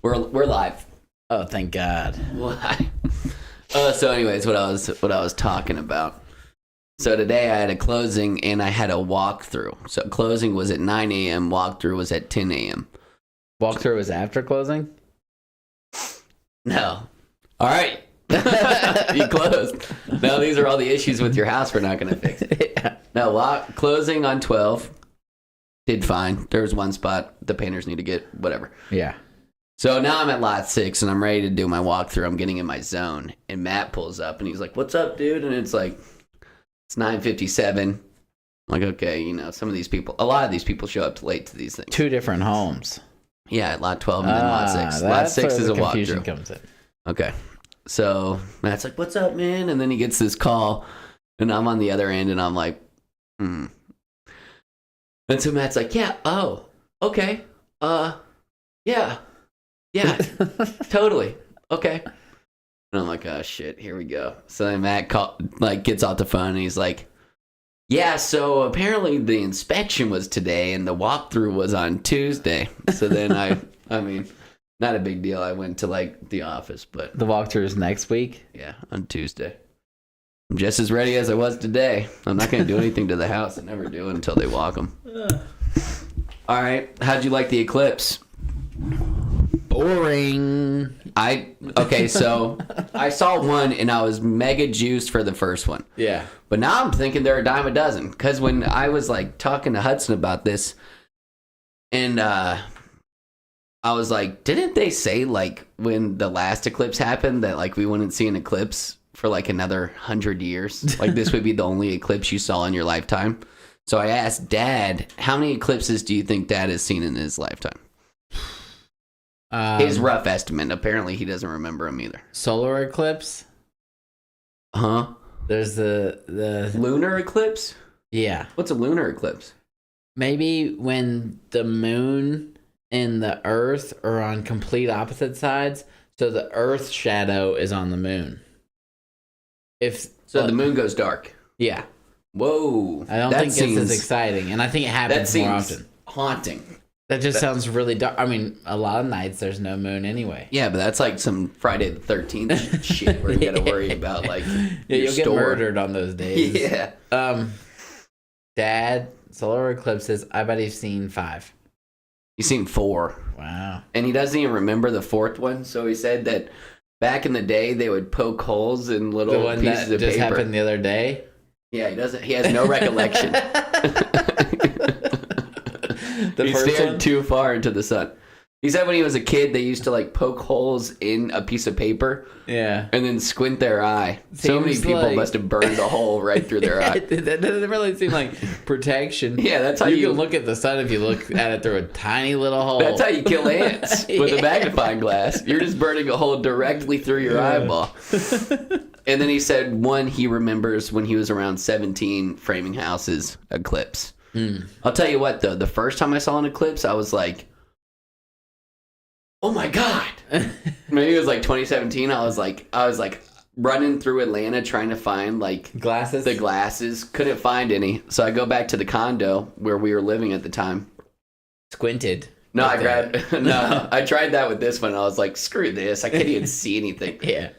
We're live. Oh, thank God. Live. So anyways, what I was talking about. So today I had a closing and I had a walkthrough. So closing was at 9 a.m. Walkthrough was at 10 a.m. Walkthrough was after closing? No. All right. You closed. No, these are all the issues with your house we're not going to fix. Yeah. No, closing on 12. Did fine. There was one spot the painters need to get, whatever. Yeah. So now I'm at lot 6 and I'm ready to do my walkthrough. I'm getting in my zone. And Matt pulls up and he's like, "What's up, dude?" And it's like, it's 9:57. I'm like, okay, you know, a lot of these people show up late to these things. 2 different homes. Yeah, at lot 12 and then lot 6. Lot 6 is a confusion walkthrough. Comes in. Okay. So Matt's like, "What's up, man?" And then he gets this call and I'm on the other end and I'm like, And so Matt's like, "Yeah, oh, okay. Yeah, totally. Okay." And I'm like, "Oh shit, here we go." So then Matt gets off the phone and he's like, "Yeah, so apparently the inspection was today and the walkthrough was on Tuesday." So then I mean, not a big deal. I went to the office, but The walkthrough is next week? yeah, on Tuesday. I'm just as ready as I was today. I'm not going to do anything to the house. I never do until they walk them. All right. How'd you like the eclipse? Boring. Okay, so I saw one and I was mega juiced for the first one. Yeah. But now I'm thinking they're a dime a dozen. Because when I was talking to Hudson about this, and I was like, didn't they say when the last eclipse happened that we wouldn't see an eclipse for another 100 years? This would be the only eclipse you saw in your lifetime. So I asked Dad, how many eclipses do you think Dad has seen in his lifetime? His rough estimate. Apparently he doesn't remember them either. Solar eclipse? Huh? There's the Lunar eclipse? Yeah. What's a lunar eclipse? Maybe when the moon and the earth are on complete opposite sides, so the earth's shadow is on the moon. So the moon goes dark. Yeah. Whoa. I don't think it's as exciting, and I think it happens more often. Haunting. That just sounds really dark. I mean, a lot of nights there's no moon anyway. Yeah, but that's some Friday the 13th shit where you gotta worry about you'll get murdered on those days. Yeah. Dad, solar eclipses, I bet he's seen 5. He's seen 4. Wow. And he doesn't even remember the 4th one, so he said that back in the day they would poke holes in little the one pieces that of just paper. happened the other day? Yeah, he has no recollection. He stared too far into the sun. He said when he was a kid, they used to poke holes in a piece of paper, yeah, and then squint their eye. So many people must have burned a hole right through their eye. That doesn't really seem like protection. Yeah, that's how you can look at the sun if you look at it through a tiny little hole. That's how you kill ants with a magnifying glass. You're just burning a hole directly through your eyeball. And then he said he remembers when he was around 17 framing houses eclipse. I'll tell you what, though, the first time I saw an eclipse, I was like, oh my God. Maybe it was 2017. I was like running through Atlanta trying to find glasses. The glasses. Couldn't find any. So I go back to the condo where we were living at the time. Squinted. No, I tried that with this one. I was like, screw this. I can't even see anything. Yeah.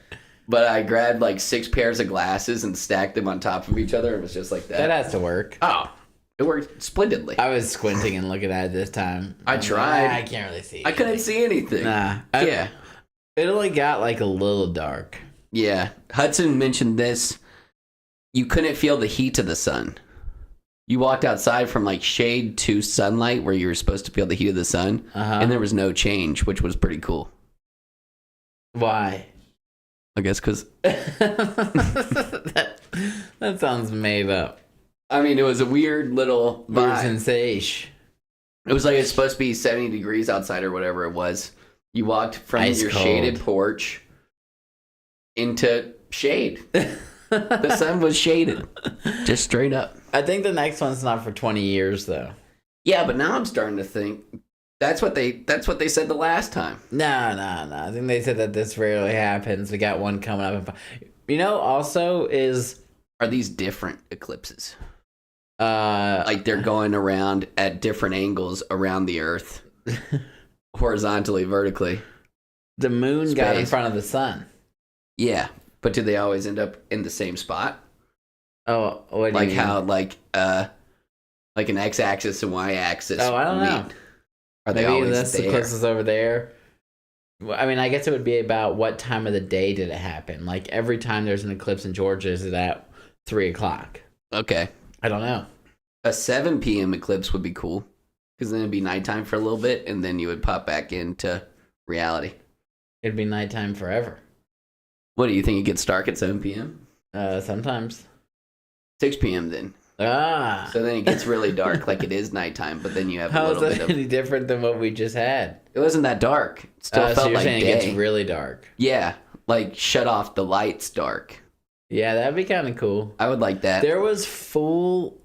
But I grabbed 6 pairs of glasses and stacked them on top of each other. It was just like that. That has to work. Oh, it worked splendidly. I was squinting and looking at it this time. I tried. I can't really see. I couldn't see anything. Nah. Yeah. It only got a little dark. Yeah. Hudson mentioned this. You couldn't feel the heat of the sun. You walked outside from shade to sunlight where you were supposed to feel the heat of the sun. And there was no change, which was pretty cool. Why? I guess because... that sounds made up. I mean, it was a weird little vibe. Sensation. It was it's supposed to be 70 degrees outside or whatever it was. You walked from your shaded porch into shade. The sun was shaded. Just straight up. I think the next one's not for 20 years, though. Yeah, but now I'm starting to think that's what they said the last time. No. I think they said that this rarely happens. We got one coming up. Also is... Are these different eclipses? They're going around at different angles around the Earth, horizontally, vertically. The moon got in Space. front of the sun. Yeah, but do they always end up in the same spot? Oh, what do Like you mean? how like an x-axis and y-axis. Oh, I don't know. Are they Maybe always that's the there? closest over there. Well, I mean, I guess it would be about what time of the day did it happen. Like every time there's an eclipse in Georgia, is it at 3:00? Okay. I don't know. A 7 p.m. eclipse would be cool because then it'd be nighttime for a little bit and then you would pop back into reality. It'd be nighttime forever. What do you think? It gets dark at 7 p.m.? Sometimes. 6 p.m. then. Ah. So then it gets really dark, like it is nighttime, but then you have a How is little bit that of. any different than what we just had? It wasn't that dark. It still So felt you're like saying day. it gets really dark. Yeah, like shut off the lights dark. Yeah, that'd be kind of cool. I would like that. There was full.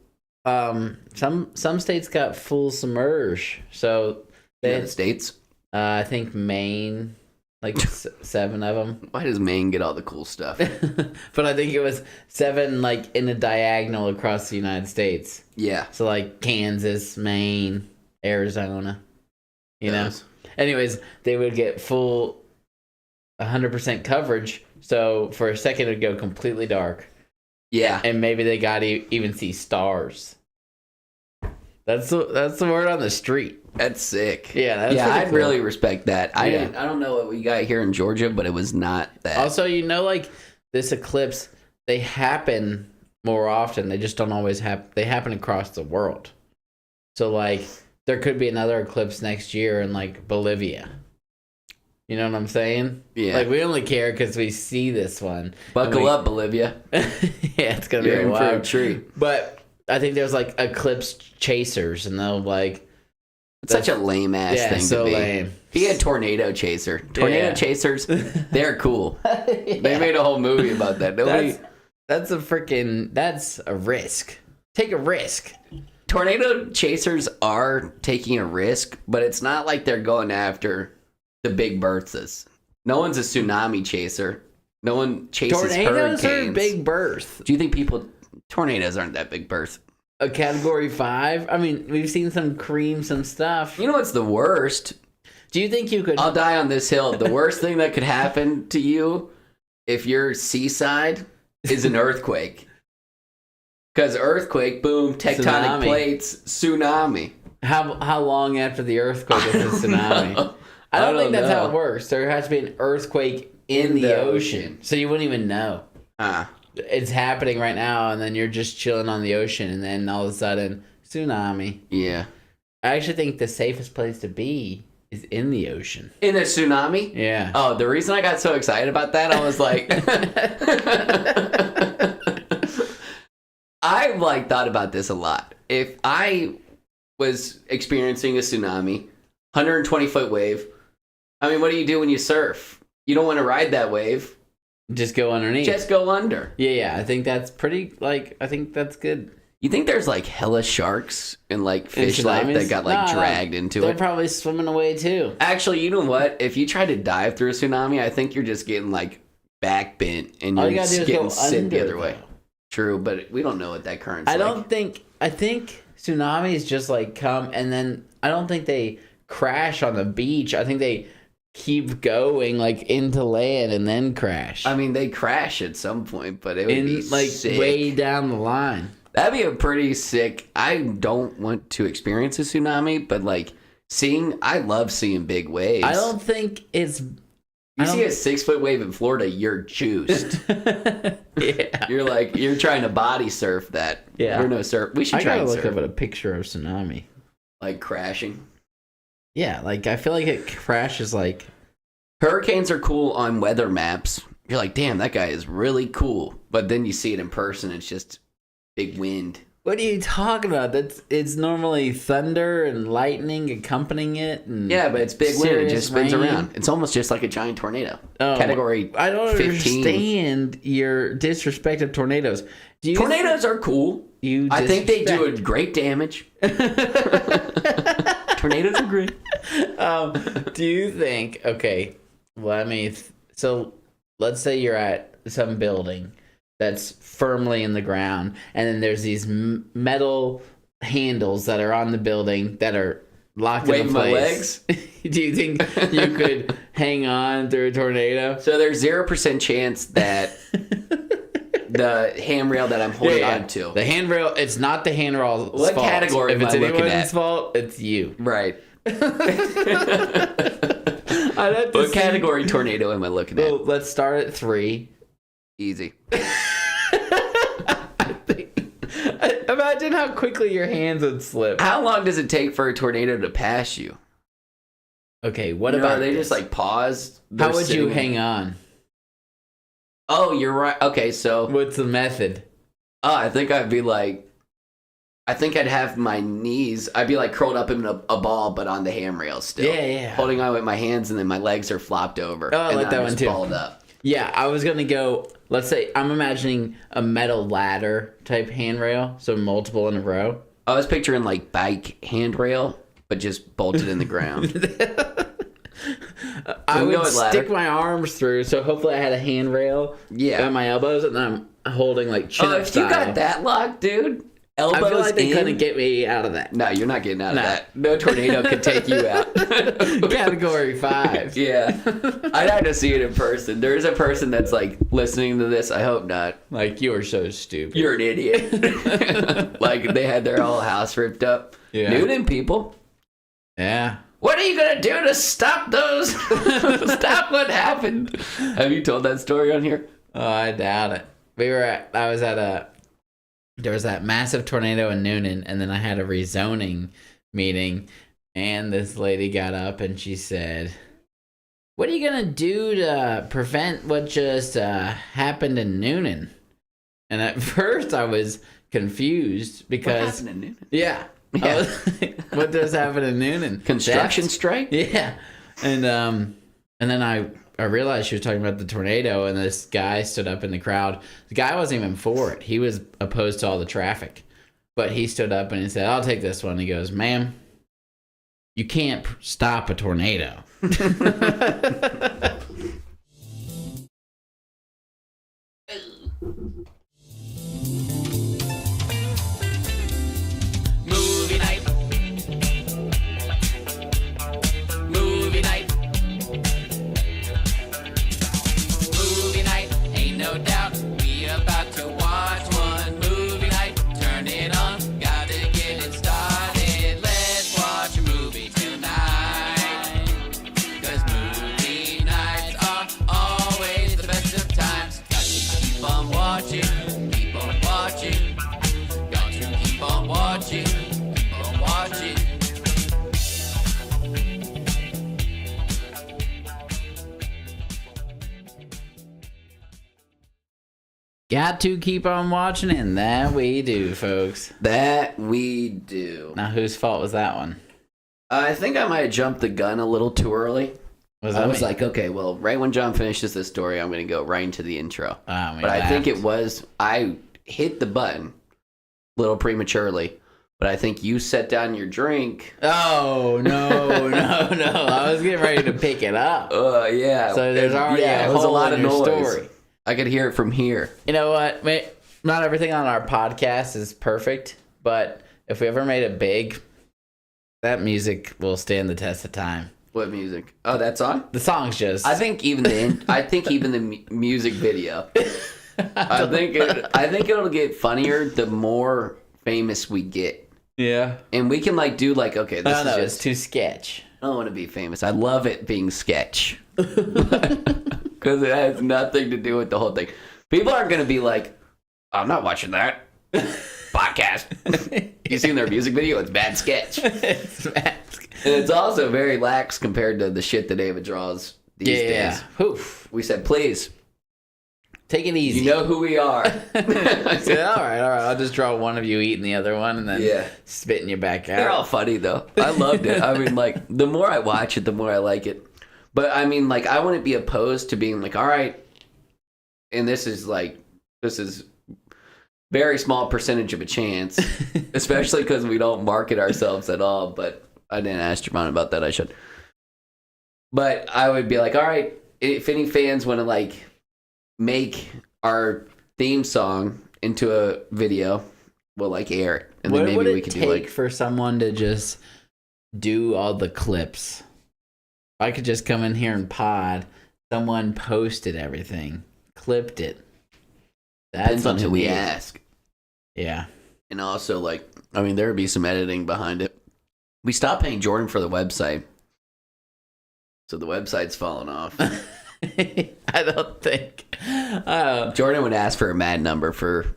Some states got full submerge. So United States. I think Maine, like 7 of them. Why does Maine get all the cool stuff? But I think it was 7 like in a diagonal across the United States. Yeah. So like Kansas, Maine, Arizona. You know. Those. Anyways, they would get full 100% coverage. So for a second, it would go completely dark. Yeah. And maybe they got to even see stars. That's the word on the street. That's sick. Yeah, that's yeah. pretty I'd cool. really respect that. Yeah. I don't know what we got here in Georgia, but it was not that. Also, like this eclipse, they happen more often. They just don't always happen. They happen across the world. So like there could be another eclipse next year in like Bolivia. You know what I'm saying? Yeah. Like we only care because we see this one. Buckle up, Bolivia. Yeah, it's gonna You're be a in for a while. treat. But I think there's like eclipse chasers, and they'll like. It's such a lame ass thing so to be. lame. Be a tornado chaser. Tornado Yeah. chasers, they're cool. Yeah. They made a whole movie about that. Nobody. That's a risk. Take a risk. Tornado chasers are taking a risk, but it's not like they're going after the Big Berthas. No one's a tsunami chaser. No one chases Tornadoes hurricanes. are big berth. Do you think tornadoes aren't that big berth? A category 5. I mean, we've seen some cream, some stuff. You know what's the worst? Do you think you could? I'll die on this hill. The worst thing that could happen to you if you're seaside is an earthquake. Because earthquake, boom, tectonic Tsunami. plates, tsunami. How long after the earthquake is a tsunami? I don't think that's how it works. There has to be an earthquake in the ocean, so you wouldn't even know. It's happening right now, and then you're just chilling on the ocean, and then all of a sudden, tsunami. Yeah. I actually think the safest place to be is in the ocean. In a tsunami? Yeah. Oh, the reason I got so excited about that, I was like... I've like thought about this a lot. If I was experiencing a tsunami, 120-foot wave, I mean, what do you do when you surf? You don't want to ride that wave. Just go underneath. Just go under. Yeah. I think that's pretty, I think that's good. You think there's like hella sharks and like fish life that got like dragged into They're it? probably swimming away too. Actually, you know what? If you try to dive through a tsunami, I think you're just getting like back bent and All you're you gotta do just is getting go sent the under, other way. though. True, but we don't know what that current's I like. don't think. I think tsunamis just like come and then I don't think they crash on the beach. I think they keep going like into land and then crash. I mean, they crash at some point, but it would be like sick. way down the line. That'd be a pretty sick. I don't want to experience a tsunami, but like I love seeing big waves. I don't think it's. You see a 6-foot wave in Florida, you're juiced. Yeah. You're trying to body surf that. Yeah. We're no surf. We should I try gotta and look surf. up at a picture of tsunami. Like crashing. Yeah, like I feel like it crashes like. Hurricanes are cool on weather maps. You're like, damn, that guy is really cool. But then you see it in person, it's just big wind. What are you talking about? It's normally thunder and lightning accompanying it. And Yeah, but it's big wind. It serious just spins rain. around. It's almost just like a giant tornado. Oh, Category I don't 15. understand your disrespect of tornadoes. Tornadoes are cool. I think they do a great damage. Tornadoes are great. Do you think? Okay, so let's say you're at some building that's firmly in the ground, and then there's these metal handles that are on the building that are locked wave in my place. legs. Do you think you could hang on through a tornado? So there's 0% chance that the handrail that I'm holding on to. The handrail, it's not the handrail's fault. What category if am it's I looking anyone's at? fault, it's you. Right. I'd have to What see- category tornado am I looking at? Well, let's start at 3. Easy. Imagine how quickly your hands would slip. How long does it take for a tornado to pass you? Okay, what Are about they this? just like pause? How would you hang on? Oh, you're right. Okay, so What's the method? I think I'd be like, I think I'd have my knees. I'd be like curled up in a ball, but on the handrail still. Yeah. Holding on with my hands, and then my legs are flopped over. Oh, I and like then that I'm one just too. Balled up. Yeah, I was gonna go. Let's say I'm imagining a metal ladder type handrail, so multiple in a row. I was picturing like bike handrail, but just bolted in the ground. I would go with ladder. stick my arms through, so hopefully I had a handrail at my elbows, and then I'm holding like chin up If style. you got that locked, dude, elbows I feel like they in. couldn't get me out of that. No, you're not getting out No. of that. No tornado could take you out. Category 5. Yeah. I'd have to see it in person. There's a person that's like listening to this. I hope not. Like, you are so stupid. You're an idiot. Like they had their whole house ripped up. Yeah. Newton people. Yeah. What are you going to do to stop those? Stop what happened. Have you told that story on here? Oh, I doubt it. There was that massive tornado in Noonan, and then I had a rezoning meeting, and this lady got up and she said, "What are you going to do to prevent what just happened in Noonan?" And at first I was confused because... What happened in Newton? Yeah. I was like, what does happen in Noonan? Construction strike? Yeah. And then I realized she was talking about the tornado, and this guy stood up in the crowd. The guy wasn't even for it. He was opposed to all the traffic. But he stood up and he said, "I'll take this one." He goes, "Ma'am, you can't stop a tornado." Movie night. Movie night. Movie night. Ain't no doubt we about to watch one. Movie night. Turn it on. Gotta get it started. Let's watch a movie tonight. 'Cause movie nights are always the best of times. Got to keep on watching. Keep on watching. Got to keep on watching. Keep on watching. Got to keep on watching, and that we do, folks. That we do. Now, whose fault was that one? I think I might have jumped the gun a little too early. I was me? like, okay, well, right when John finishes this story, I'm going to go right into the intro. But I think it was, I hit the button a little prematurely. But I think you set down your drink. Oh, no. I was getting ready to pick it up. Yeah. So there's already a it was a hole lot in of your noise. story. I could hear it from here. You know what? Not everything on our podcast is perfect, but if we ever made it big, that music will stand the test of time. What music? Oh, that song? The song's just... I think even the music video. I think it'll get funnier the more famous we get. Yeah. And we can do okay, this is just it's too sketch. I don't want to be famous. I love it being sketch. Because it has nothing to do with the whole thing. People aren't going to be like, I'm not watching that podcast. You seen their music video? It's bad sketch. It's bad. And it's also very lax compared to the shit that David draws these days. Oof. We said, please, take it easy. you know who we are. I said, all right. I'll just draw one of you eating the other one and then spitting you back out. They're all funny, though. I loved it. I mean, the more I watch it, the more I like it. But, I mean, I wouldn't be opposed to being all right, and this is very small percentage of a chance, especially because we don't market ourselves at all. But I didn't ask Javon about that. I should. But I would be all right, if any fans want to, make our theme song into a video, we'll, air it. And then maybe we could do, for someone to just do all the clips. If I could just come in here and pod, someone posted everything, clipped it. That's something we ask. Yeah. And also, like, I mean, there would be some editing behind it. We stopped paying Jordan for the website. So the website's fallen off. I don't think. Jordan would ask for a mad number for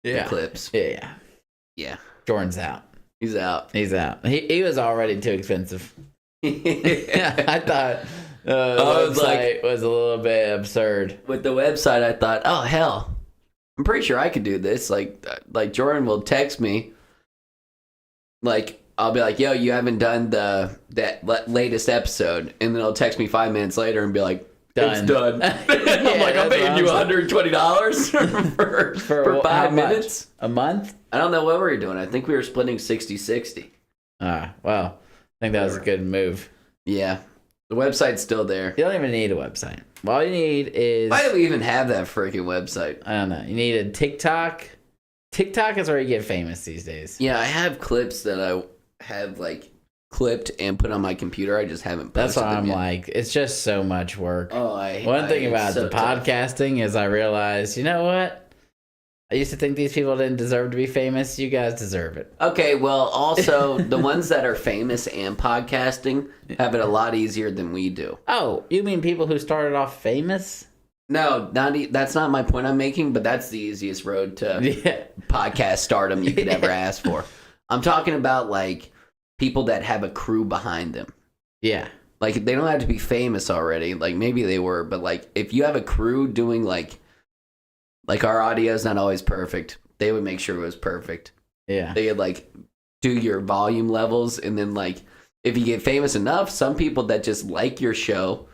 the clips. Yeah. Jordan's out. He's out. He was already too expensive. I thought the website was a little bit absurd. With the website, I thought, oh, hell. I'm pretty sure I could do this. Like Jordan will text me. Like, I'll be like, yo, you haven't done that latest episode. And then he'll text me 5 minutes later and be like, it's done. I'm like, I'm paying you $120 for 5 minutes. A month? I don't know what we were doing. I think we were splitting 60-60. Well, I think that was a good move. Yeah. The website's still there. You don't even need a website. All you need is... Why do we even have that freaking website? I don't know. You need a TikTok. TikTok is where you get famous these days. Yeah, I have clips that I have, like, clipped and put on my computer. I just haven't posted That's why them I'm yet. like, it's just so much work. One thing about the podcasting is I realized, you know what? I used to think these people didn't deserve to be famous. You guys deserve it. Okay, well, also, the ones that are famous and podcasting have it a lot easier than we do. Oh, you mean people who started off famous? No, that's not my point I'm making, but that's the easiest road to podcast stardom you could ever ask for. I'm talking about, like, people that have a crew behind them. Yeah. Like, they don't have to be famous already. Like, maybe they were, but, like, if you have a crew doing, like our audio is not always perfect. They would make sure it was perfect. Yeah. They would, like, do your volume levels, and then, like, if you get famous enough, some people that just like your show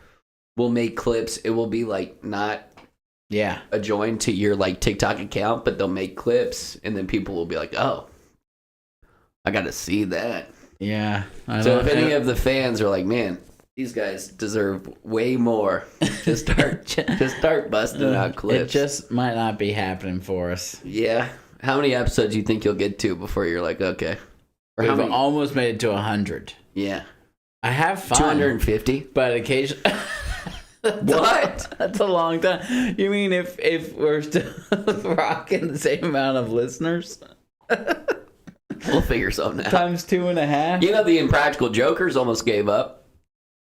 will make clips. It will be, like, not adjoined to your, like, TikTok account, but they'll make clips, and then people will be like, oh, I got to see that. Yeah. So if any of the fans are like, man, these guys deserve way more, just start busting out clips. It just might not be happening for us. Yeah. How many episodes do you think you'll get to before you're like, okay? Or We've almost made it to 100. Yeah. I have fun. 250? But occasionally... What? That's a long time. You mean if we're still rocking the same amount of listeners? We'll figure something out. Times 2.5. You know, the Impractical Jokers almost gave up.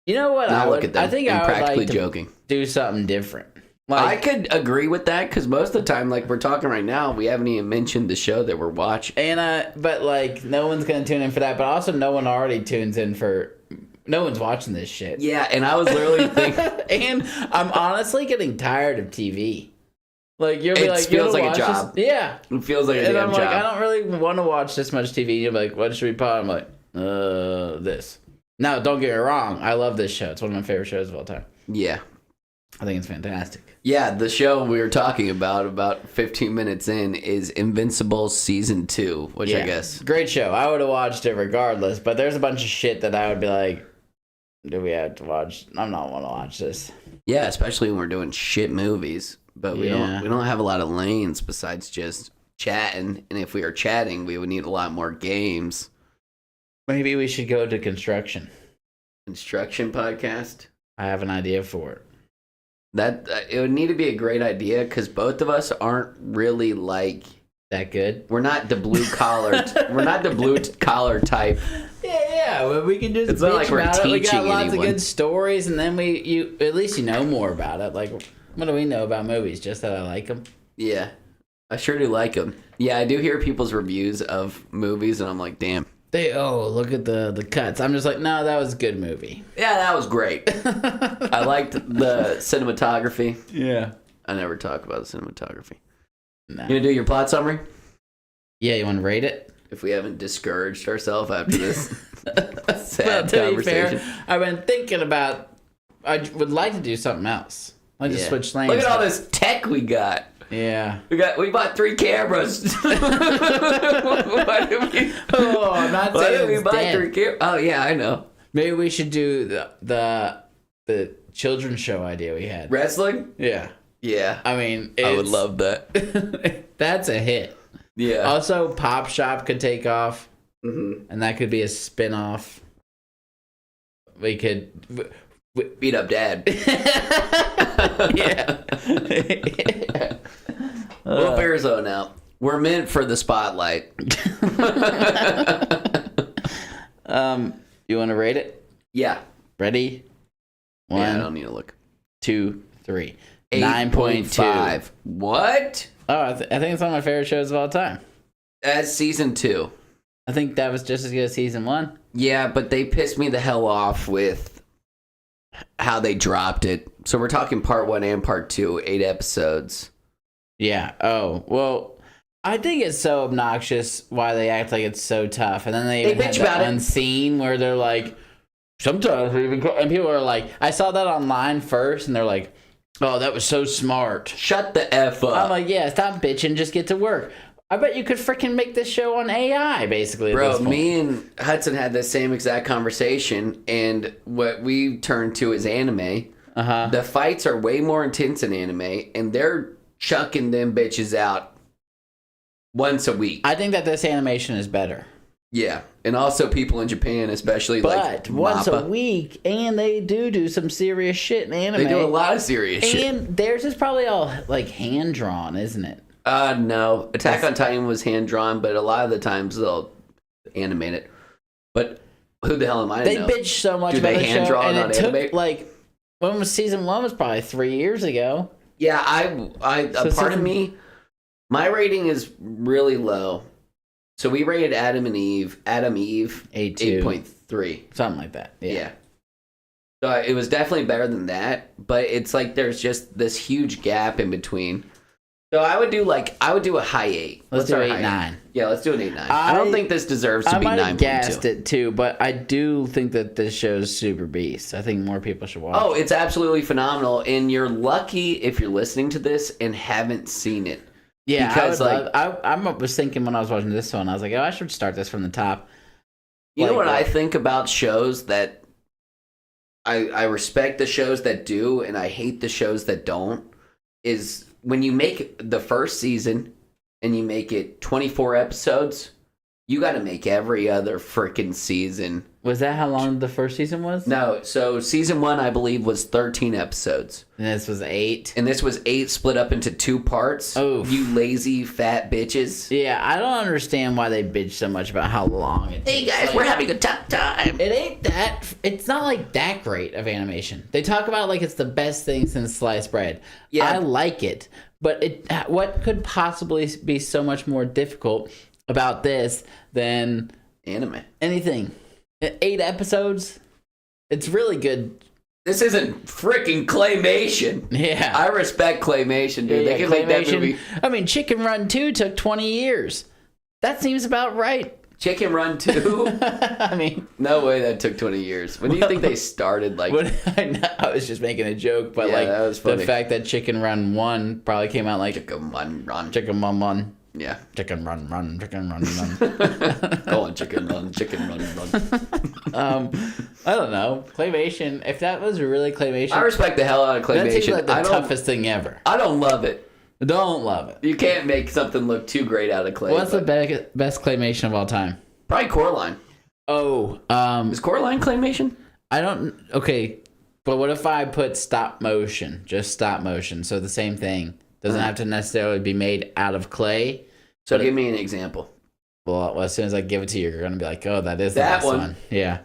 You know what? Look at them. I think I would like joking. To do something different. Like, I could agree with that because most of the time, like we're talking right now, we haven't even mentioned the show that we're watching. And but like no one's gonna tune in for that. But also, no one already tunes in for. No one's watching this shit. Yeah, and I was literally thinking, and I'm honestly getting tired of TV. Like you'll be like, feels like a job. This? Yeah, it feels like a damn job. And I'm like, I don't really want to watch this much TV. You're like, what should we put? I'm like, this. Now, don't get me wrong. I love this show. It's one of my favorite shows of all time. Yeah. I think it's fantastic. Yeah, the show we were talking about 15 minutes in, is Invincible Season 2, which I guess... Great show. I would have watched it regardless, but there's a bunch of shit that I would be like, do we have to watch? I'm not want to watch this. Yeah, especially when we're doing shit movies. But we don't have a lot of lanes besides just chatting. And if we are chatting, we would need a lot more games. Maybe we should go to construction. Construction podcast? I have an idea for it. That it would need to be a great idea because both of us aren't really like that good. We're not the blue collar. We're not the blue collar type. Yeah. Well, we can just. It's not like we're teaching We got lots anyone. of good stories, and then at least you know more about it. Like, what do we know about movies? Just that I like them. Yeah, I sure do like them. Yeah, I do hear people's reviews of movies, and I'm like, damn. Look at the cuts. I'm just like, no, that was a good movie. Yeah, that was great. I liked the cinematography. Yeah. I never talk about the cinematography. No. You gonna do your plot summary? Yeah, you want to rate it? If we haven't discouraged ourselves after this sad to conversation. Be fair, I've been thinking about. I would like to do something else. I just switch lanes. Look at all this tech we got. Yeah. We bought 3 cameras. I'm not saying we buy 3 cameras. Oh yeah, I know. Maybe we should do the children's show idea we had. Wrestling? Yeah. Yeah. I mean, I would love that. That's a hit. Yeah. Also, Pop Shop could take off, and that could be a spin-off. we could beat up Dad. Yeah. Will Bearzo now. We're meant for the spotlight. You want to rate it? Yeah. Ready? 1, I don't need to look. 2, 3. 9.5. What? Oh, I think it's one of my favorite shows of all time. As season 2. I think that was just as good as season 1. Yeah, but they pissed me the hell off with how they dropped it. So we're talking part 1 and part 2, 8 episodes. Yeah. Oh, well, I think it's so obnoxious why they act like it's so tough. And then they even bitch had about that it. one scene where they're like, sometimes we even and people are like, I saw that online first, and they're like, oh, that was so smart. Shut the F up. I'm like, yeah, stop bitching, just get to work. I bet you could freaking make this show on AI, basically. Bro, me and Hudson had the same exact conversation, and what we turned to is anime. Uh-huh. The fights are way more intense in anime, and they're chucking them bitches out once a week. I think that this animation is better. Yeah, and also people in Japan, especially But like once Mappa. a week, and they do some serious shit in anime. They do a lot of serious shit. And theirs is probably all like hand drawn, isn't it? No. Attack on Titan was hand drawn, but a lot of the times they'll animate it. But who the hell am I to They know? bitch so much Do about they the hand show, draw and it it on took anime? like when was season 1 was probably 3 years ago. Yeah, So part of me, my rating is really low. So we rated Adam Eve 8.3. Something like that. Yeah. So it was definitely better than that, but it's like there's just this huge gap in between. So I would do a high 8. Let's do our 8, high 9. Yeah, let's do an 8, 9. I don't think this deserves to be I might have 9.2. guessed it too, but I do think that this show is super beast. I think more people should watch. Oh, it's absolutely phenomenal, and you're lucky if you're listening to this and haven't seen it. Yeah, because I was thinking when I was watching this one, I was like, oh, I should start this from the top. You know what I think about shows that I respect the shows that do, and I hate the shows that don't, is when you make the first season and you make it 24 episodes, you got to make every other freaking season. Was that how long the first season was? No, so season 1, I believe, was 13 episodes. And this was 8. And this was 8 split up into 2 parts. Oh, you lazy fat bitches. Yeah, I don't understand why they bitch so much about how long it takes. Hey guys, we're having a tough time. It ain't that. It's not like that great of animation. They talk about it like it's the best thing since sliced bread. Yeah. I like it, but what could possibly be so much more difficult about this than Anime. anything? 8 episodes. It's really good. This isn't freaking claymation. Yeah, I respect claymation, dude. They can make that movie. I mean, Chicken Run 2 took 20 years. That seems about right. Chicken Run 2? I mean, no way that took 20 years. When do you think they started? Like, I was just making a joke, but Yeah, like that was funny. the fact that Chicken Run 1 probably came out like Chicken Run Run. Chicken Run 1. Yeah. Chicken Run Run, Chicken Run Run. Go on, Chicken Run Run. I don't know. Claymation, if that was really claymation, I respect the hell out of claymation. that seems like the I don't- toughest thing ever. I don't love it. Don't love it. You can't make something look too great out of clay. What's the but best claymation of all time? Probably Coraline. Oh, Is Coraline claymation? I don't. Okay, but what if I put stop motion? Just stop motion. So the same thing doesn't have to necessarily be made out of clay. So give me an example. Well, as soon as I give it to you, you're gonna be like, "Oh, that is the That best one. one." Yeah.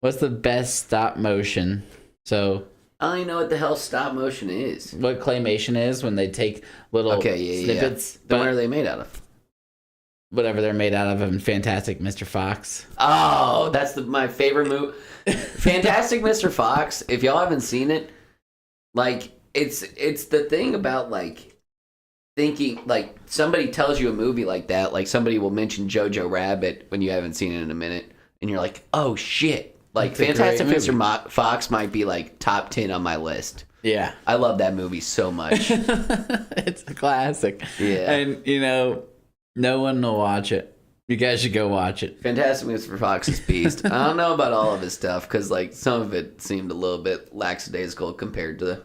What's the best stop motion? So I don't even know what the hell stop motion is. what claymation is when they take little snippets, Then what are they made out of? whatever they're made out of in Fantastic Mr. Fox. Oh, that's my favorite movie. Fantastic Mr. Fox. If y'all haven't seen it, like it's the thing about like thinking like somebody tells you a movie like that, like somebody will mention Jojo Rabbit when you haven't seen it in a minute, and you're like, oh shit. Like That's a Fantastic great Mr. Fox might be like top 10 on my list. Yeah. I love that movie so much. It's a classic. Yeah. And, no one will watch it. You guys should go watch it. Fantastic Mr. Fox is beast. I don't know about all of his stuff because like some of it seemed a little bit lackadaisical compared to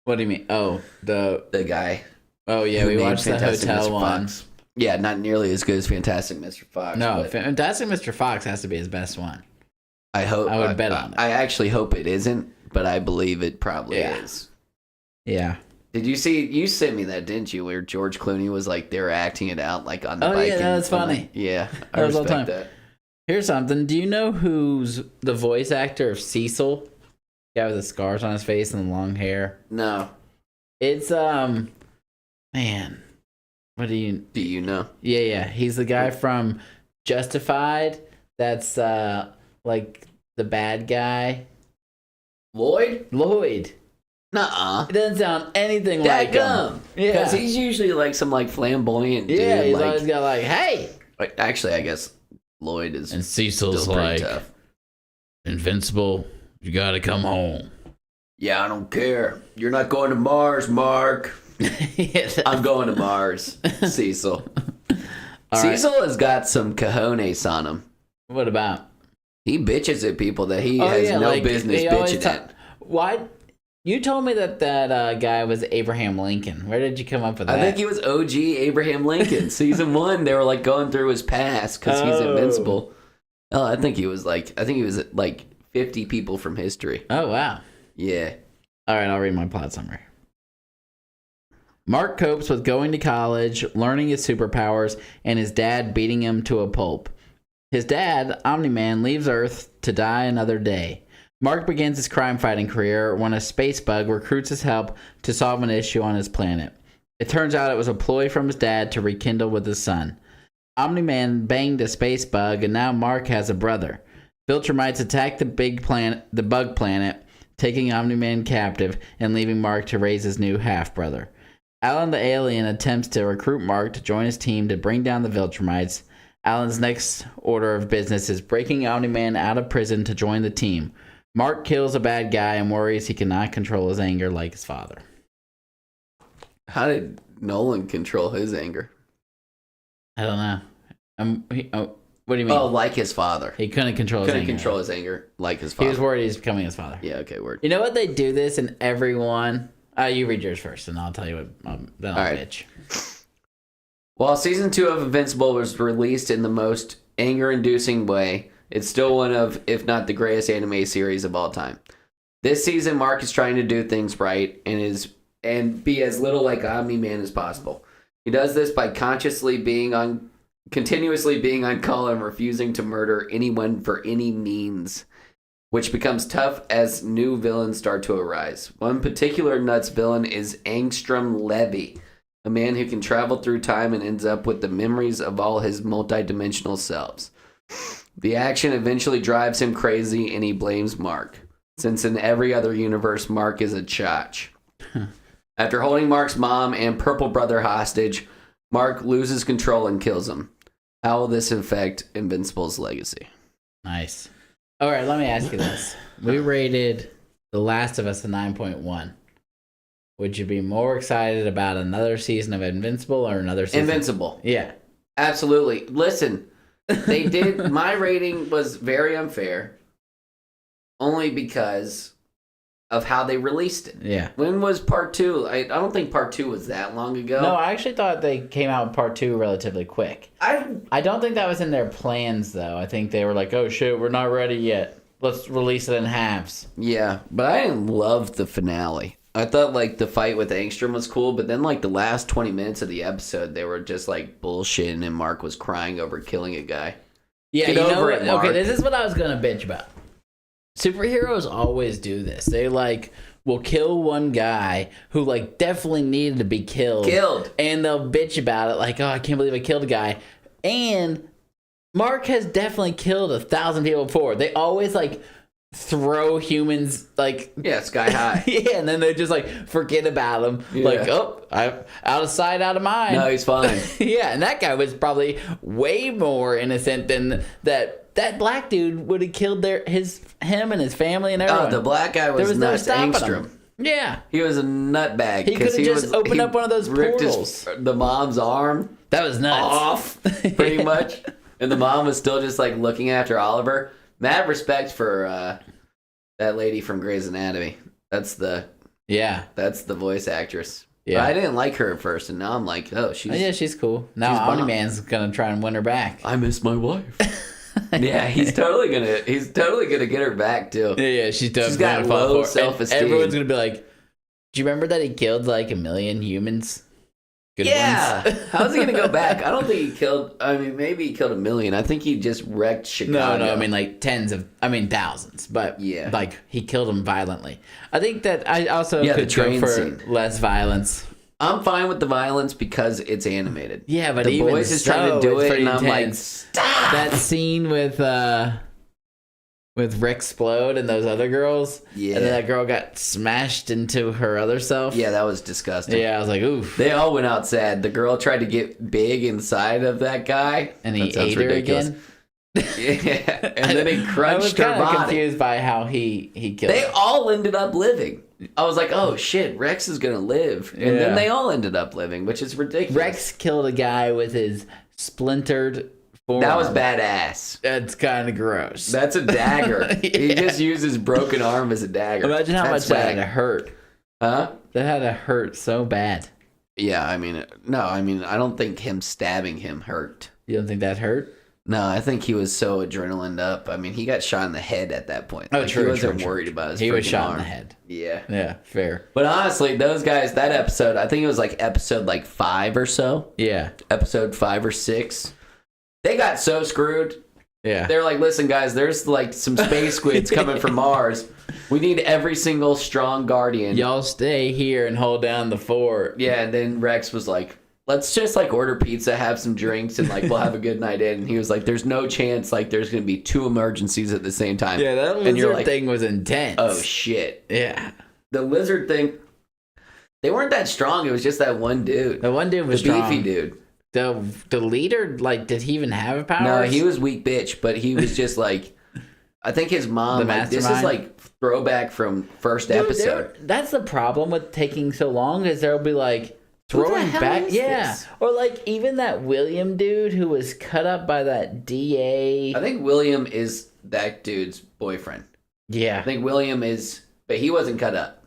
What do you mean? Oh, the guy. Oh, yeah, who we made watched the Fantastic hotel Mr. one. Fox. Yeah, not nearly as good as Fantastic Mr. Fox. No, but Fantastic Mr. Fox has to be his best one. I hope. I would bet on it. I actually hope it isn't, but I believe it probably is. Yeah. Did you see? You sent me that, didn't you? Where George Clooney was like they were acting it out like on the bike. Oh yeah, that's funny. Yeah, I respect that. Here's something. Do you know who's the voice actor of Cecil? The guy with the scars on his face and the long hair. No. It's man. What do you know? Yeah. He's the guy from Justified. That's like the bad guy. Lloyd. Nuh-uh. It doesn't sound anything like him. Yeah. Because he's usually like some like flamboyant dude. Yeah, he's like, always got like, hey. Actually, I guess Lloyd is. And Cecil's like, tough. Invincible, you gotta come home. Yeah, I don't care. You're not going to Mars, Mark. I'm going to Mars, Cecil. Cecil has got some cojones on him. What about? He bitches at people that he has no business bitching at. Why? You told me that guy was Abraham Lincoln. Where did you come up with that? I think he was OG Abraham Lincoln. Season 1, they were like going through his past because he's invincible. Oh, I think he was like 50 people from history. Oh, wow. Yeah. All right, I'll read my plot summary. Mark copes with going to college, learning his superpowers, and his dad beating him to a pulp. His dad, Omni Man, leaves Earth to die another day. Mark begins his crime-fighting career when a space bug recruits his help to solve an issue on his planet. It turns out it was a ploy from his dad to rekindle with his son. Omni Man banged a space bug, and now Mark has a brother. Viltrumites attack the bug planet, taking Omni Man captive and leaving Mark to raise his new half-brother. Alan the alien attempts to recruit Mark to join his team to bring down the Viltrumites. Alan's next order of business is breaking Omni Man out of prison to join the team. Mark kills a bad guy and worries he cannot control his anger like his father. How did Nolan control his anger? I don't know. What do you mean? Oh, like his father. He couldn't control his anger. Couldn't control his anger like his father. He was worried he was becoming his father. Yeah, okay, word. You know what? They do this in everyone. You read yours first, and I'll tell you what. Then I'll bitch. While season 2 of Invincible was released in the most anger-inducing way, it's still one of, if not the greatest anime series of all time. This season, Mark is trying to do things right and be as little like Omni Man as possible. He does this by continuously being on call and refusing to murder anyone for any means, which becomes tough as new villains start to arise. One particular nuts villain is Angstrom Levy, a man who can travel through time and ends up with the memories of all his multidimensional selves. The action eventually drives him crazy, and he blames Mark, since in every other universe, Mark is a chotch. After holding Mark's mom and purple brother hostage, Mark loses control and kills him. How will this affect Invincible's legacy? Nice. All right, let me ask you this. We rated The Last of Us a 9.1. Would you be more excited about another season of Invincible or another season? Invincible. Yeah. Absolutely. Listen, they did. My rating was very unfair, only because of how they released it. Yeah. When was part 2? I don't think part 2 was that long ago. No, I actually thought they came out with part 2 relatively quick. I don't think that was in their plans, though. I think they were like, oh, shit, we're not ready yet. Let's release it in halves. Yeah, but I didn't love the finale. I thought, like, the fight with Angstrom was cool, but then, like, the last 20 minutes of the episode, they were just, like, bullshitting, and Mark was crying over killing a guy. Yeah, you know what? Okay, this is what I was going to bitch about. Superheroes always do this. They, like, will kill one guy who, like, definitely needed to be killed. And they'll bitch about it, like, oh, I can't believe I killed a guy. And Mark has definitely killed 1,000 people before. They always, like, throw humans like sky high. Yeah, and then they just like forget about him. Yeah. Like, oh, I'm out of sight, out of mind. No, he's fine. Yeah, and that guy was probably way more innocent than that black dude would have killed him and his family and everyone. Oh, the black guy was no Angstrom. Yeah, he was a nutbag. He could have just opened up one of those portals. The mom's arm. That was nuts. Off, pretty much. And the mom was still just like looking after Oliver. Mad respect for that lady from Grey's Anatomy. That's the voice actress. Yeah, but I didn't like her at first, and now I'm like, oh, she's cool. Now Omni Man's gonna try and win her back. I miss my wife. Yeah, he's totally gonna get her back too. Yeah, she's got low self-esteem. Everyone's gonna be like, "Do you remember that he killed like 1 million humans?" Good yeah, ones. how's he gonna go back? I don't think he killed. I mean, maybe he killed 1 million. I think he just wrecked Chicago. No, I mean like thousands, but yeah, like he killed them violently. I think that I also the could go train for scene. less violence. I'm fine with the violence because it's animated. Yeah, but the even boys is trying to do it's it, and I'm like, intense. stop. That scene with Rick Explode and those other girls. Yeah. And then that girl got smashed into her other self. Yeah, that was disgusting. Yeah, I was like, oof. They all went out sad. The girl tried to get big inside of that guy. And he ate her again. Yeah. And then he crunched her body. I was kind of confused by how he killed They her. all ended up living. I was like, oh shit, Rex is going to live. And then they all ended up living, which is ridiculous. Rex killed a guy with his splintered forearm. That was badass. That's kind of gross. That's a dagger. Yeah. He just used his broken arm as a dagger. Imagine how much that had to hurt. Huh? That had to hurt so bad. Yeah, I mean, I don't think him stabbing him hurt. You don't think that hurt? No, I think he was so adrenaline up. I mean, he got shot in the head at that point. Oh, true. He wasn't worried about his He was shot arm. in the head. Yeah. Yeah, fair. But honestly, those guys, that episode, I think it was like episode like 5 or so. Yeah. Episode 5 or 6. They got so screwed. Yeah. They're like, listen, guys, there's like some space squids coming from Mars. We need every single strong guardian. Y'all stay here and hold down the fort. Yeah, and then Rex was like, let's just like order pizza, have some drinks, and like we'll have a good night in. And he was like, there's no chance like there's going to be 2 emergencies at the same time. Yeah, that lizard thing was intense. Oh, shit. Yeah. The lizard thing, they weren't that strong. It was just that one dude. The one dude was the strong. beefy dude. The leader, like, did he even have a power? No, he was weak bitch, but he was just like, I think his mom, like, this is like throwback from first episode. That's the problem with taking so long is there'll be like throwing back. Yeah. This? Or like even that William dude who was cut up by that DA. I think William is that dude's boyfriend. Yeah. I think William is, but he wasn't cut up.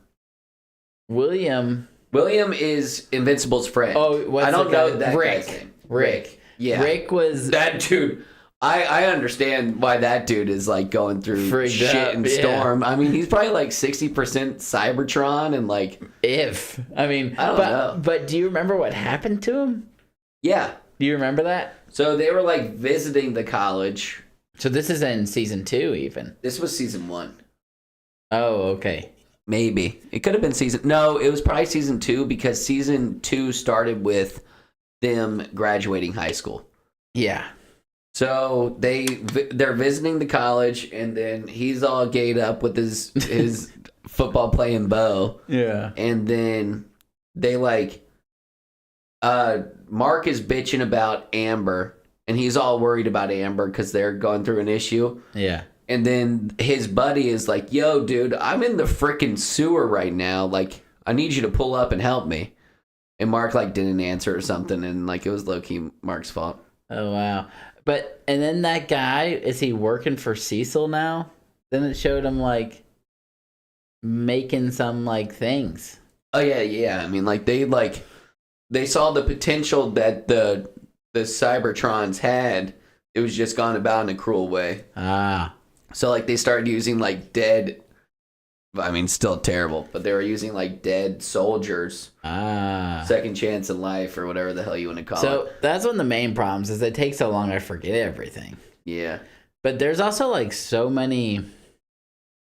William is Invincible's friend. Oh, I don't know that Rick. guy's name. Rick. Yeah. Rick was that dude. I understand why that dude is like going through shit and storm. I mean, he's probably like 60% Cybertron and like I don't know. But do you remember what happened to him? Yeah. Do you remember that? So they were like visiting the college. So this is in season 2 even. This was season 1. Oh, okay. Maybe. It could have been No, it was probably season 2 because season 2 started with them graduating high school. Yeah. So they're visiting the college, and then he's all gayed up with his football playing bow. Yeah. And then they like Mark is bitching about Amber, and he's all worried about Amber because they're going through an issue. Yeah. And then his buddy is like, yo, dude, I'm in the freaking sewer right now. Like, I need you to pull up and help me. And Mark like didn't answer or something, and like it was low-key Mark's fault. Oh, wow. And then that guy, is he working for Cecil now? Then it showed him, like, making some, like, things. Oh, yeah. I mean, like, they saw the potential that the Cybertrons had. It was just gone about in a cruel way. Ah. So, like, they started using, like, dead... I mean, still terrible, but they were using, like, dead soldiers. Ah. Second chance in life, or whatever the hell you want to call it. So, that's one of the main problems, is it takes so long I forget everything. Yeah. But there's also, like, so many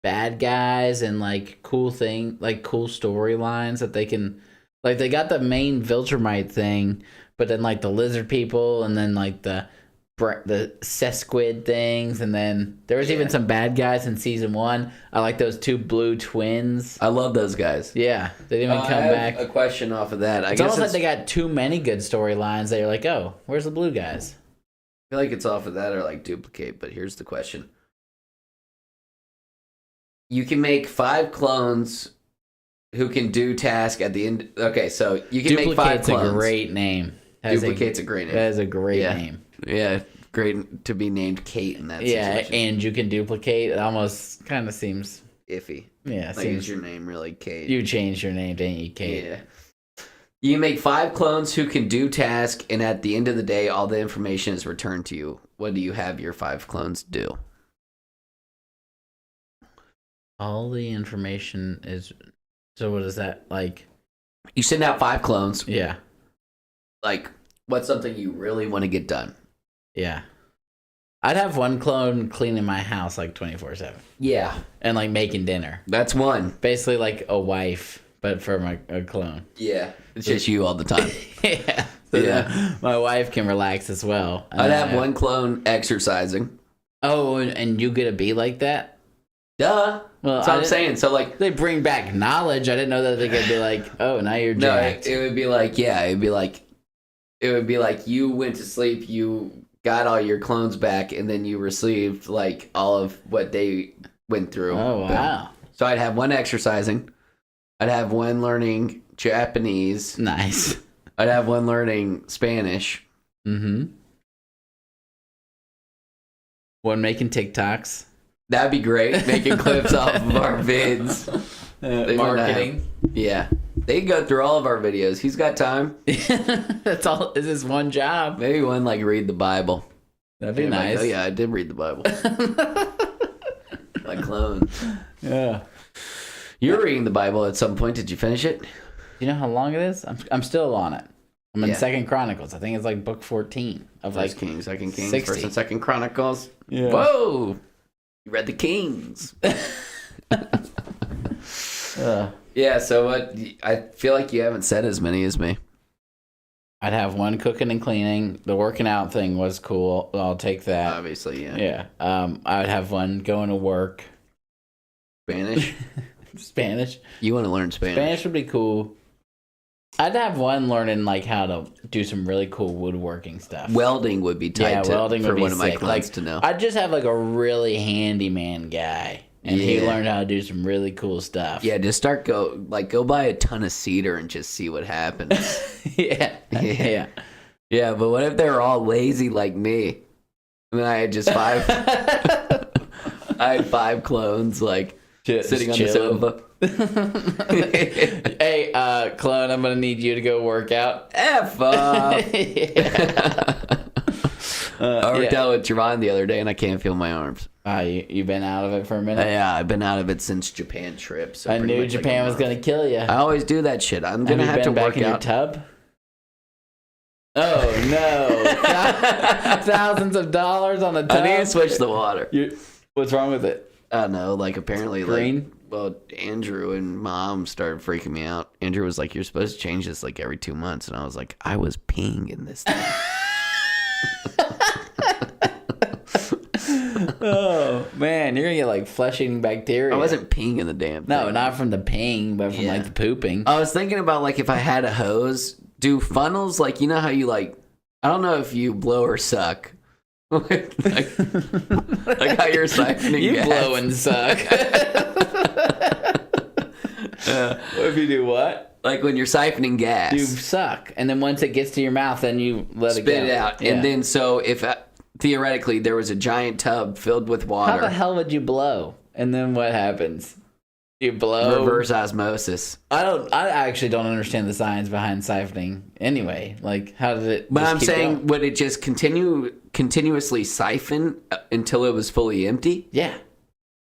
bad guys and, like, cool storylines that they can... Like, they got the main Viltrumite thing, but then, like, the lizard people, and then, like, the Sesquid things, and then there was even some bad guys in season 1. I like those 2 blue twins. I love those guys. Yeah, they didn't even come back. A question off of that. It's almost like they got too many good storylines that you're like, oh, where's the blue guys? I feel like it's off of that or like duplicate, but here's the question. You can make 5 clones who can do task at the end. Okay, so you can make 5 clones. Duplicate's a great name. Duplicate's a great name. That is a great name. Yeah, great to be named Kate in that situation. Yeah, and you can duplicate. It almost kind of seems iffy. Yeah, like, is your name really Kate? You changed your name, didn't you, Kate? Yeah. You make 5 clones who can do tasks, and at the end of the day, all the information is returned to you. What do you have your 5 clones do? All the information is... So what is that, like? You send out 5 clones. Yeah. Like, what's something you really want to get done? Yeah. I'd have one clone cleaning my house like 24/7. Yeah. And like making dinner. That's one. Basically like a wife, but for a clone. Yeah. It's just you all the time. Yeah. So my wife can relax as well. I'd have one clone exercising. Oh, and you get to be like that? Duh. Well, that's what I'm saying. So, like... They bring back knowledge. I didn't know that they could be like, oh, now you're jacked. No, it would be like, yeah, it would be like you went to sleep, you got all your clones back, and then you received, like, all of what they went through. Oh, wow. So I'd have one exercising. I'd have one learning Japanese. Nice. I'd have one learning Spanish. Mm-hmm. One making TikToks. That'd be great. Making clips off of our vids. Marketing. Yeah. They can go through all of our videos. He's got time. That's all. This is one job. Maybe one like read the Bible. That'd be nice. Like, oh yeah, I did read the Bible. Like clones. Yeah. You were reading the Bible at some point. Did you finish it? You know how long it is? I'm still on it. I'm in 2nd Chronicles. I think it's like book 14 of like Kings, 2nd Kings, 60. 1st and 2nd Chronicles. Yeah. Whoa! You read the Kings. Yeah, so what? I feel like you haven't said as many as me. I'd have one cooking and cleaning. The working out thing was cool. I'll take that. Obviously, yeah. Yeah. I would have one going to work. Spanish? Spanish. You want to learn Spanish? Spanish would be cool. I'd have one learning like how to do some really cool woodworking stuff. Welding would be tight welding for would be one of my sick. clients Like, to know. I'd just have like a really handyman guy. And he learned how to do some really cool stuff. Yeah, just go buy a ton of cedar and just see what happens. Yeah. Yeah, but what if they're all lazy like me? And then I had just 5. I had 5 clones like sitting on the sofa. Hey, clone, I'm gonna need you to go work out. F up. I worked out with Javon the other day, and I can't feel my arms. You've been out of it for a minute? Yeah, I've been out of it since Japan trip. So I knew Japan was going to kill you. I always do that shit. I'm going to have to work back in out. Your tub? Oh, no. Thousands of dollars on the tub? I need to switch the water. What's wrong with it? I don't know. Like, apparently, green? Well, Andrew and Mom started freaking me out. Andrew was like, you're supposed to change this, like, every 2 months. And I was like, I was peeing in this thing. Oh man, you're gonna get like flesh-eating bacteria. I wasn't peeing in the damn thing. No, not from the peeing, but from like the pooping. I was thinking about like if I had a hose, do funnels like, you know how you like, I don't know if you blow or suck. like how you're siphoning you gas. Blow and suck. What if you do what? Like when you're siphoning gas. You suck, and then once it gets to your mouth, then you let it go. Spit it out. Yeah. And then so if theoretically there was a giant tub filled with water. How the hell would you blow? And then what happens? You blow. Reverse osmosis. I actually don't understand the science behind siphoning. Anyway, like how did it? But I'm saying, going? Would it just continuously siphon until it was fully empty? Yeah,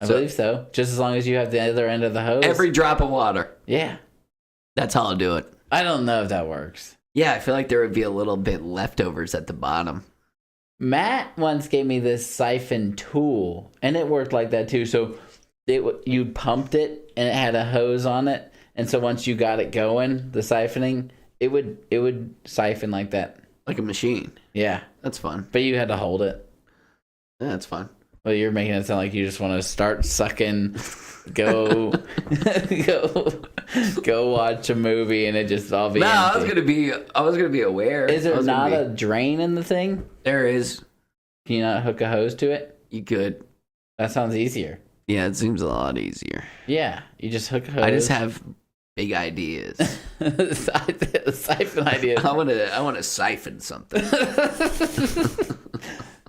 I believe so. Just as long as you have the other end of the hose. Every drop of water. Yeah, that's how I'll do it. I don't know if that works. Yeah, I feel like there would be a little bit leftovers at the bottom. Matt once gave me this siphon tool, and it worked like that too. So you pumped it, and it had a hose on it, and so once you got it going, the siphoning, it would siphon like that, like a machine. Yeah, that's fun. But you had to hold it. Yeah, that's fun. Well, you're making it sound like you just want to start sucking, go watch a movie, and it just all be. No, empty. I was gonna be aware. Is there not a drain in the thing? There is. Can you not hook a hose to it? You could. That sounds easier. Yeah, it seems a lot easier. Yeah, you just hook a hose. I just have big ideas. Siphon ideas. I want to siphon something.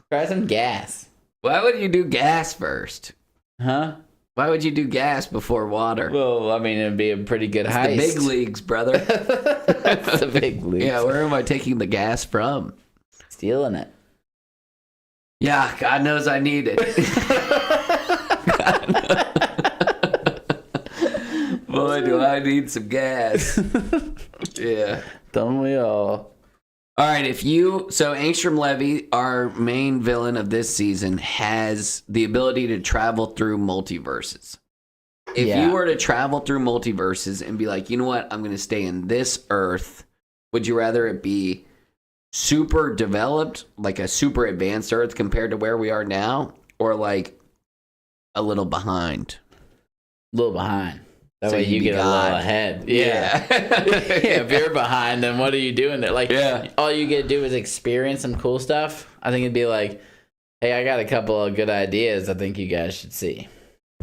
Try some gas. Why would you do gas first? Huh? Why would you do gas before water? Well, I mean, it'd be a pretty good heist. The big leagues, brother. That's the big leagues. Yeah, where am I taking the gas from? Stealing it. Yeah, God knows I need it. Boy, do I need some gas. Yeah. Don't we all? All right, so Angstrom Levy, our main villain of this season, has the ability to travel through multiverses. If you were to travel through multiverses and be like, you know what, I'm going to stay in this Earth, would you rather it be super developed, like a super advanced Earth compared to where we are now, or like a little behind? A little behind. That So way you get God. a little ahead. Yeah. If you're behind, then what are you doing there? Like, all you get to do is experience some cool stuff. I think it'd be like, hey, I got a couple of good ideas I think you guys should see.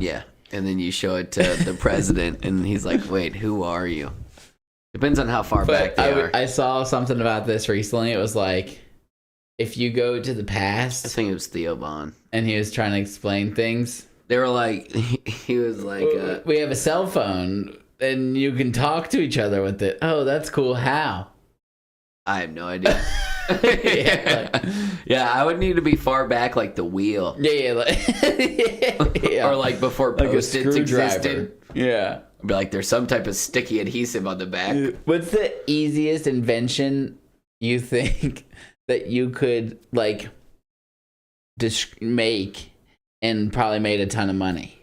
Yeah. And then you show it to the president, and he's like, wait, who are you? Depends on how far back they are. I saw something about this recently. It was like, if you go to the past. I think it was Theo Von. And he was trying to explain things. They were like, he was like, we have a cell phone and you can talk to each other with it. Oh, that's cool. How? I have no idea. Yeah, I would need to be far back like the wheel. Yeah. Or like before like Post-its existed. Yeah. I'd be like, there's some type of sticky adhesive on the back. What's the easiest invention you think that you could like make and probably made a ton of money?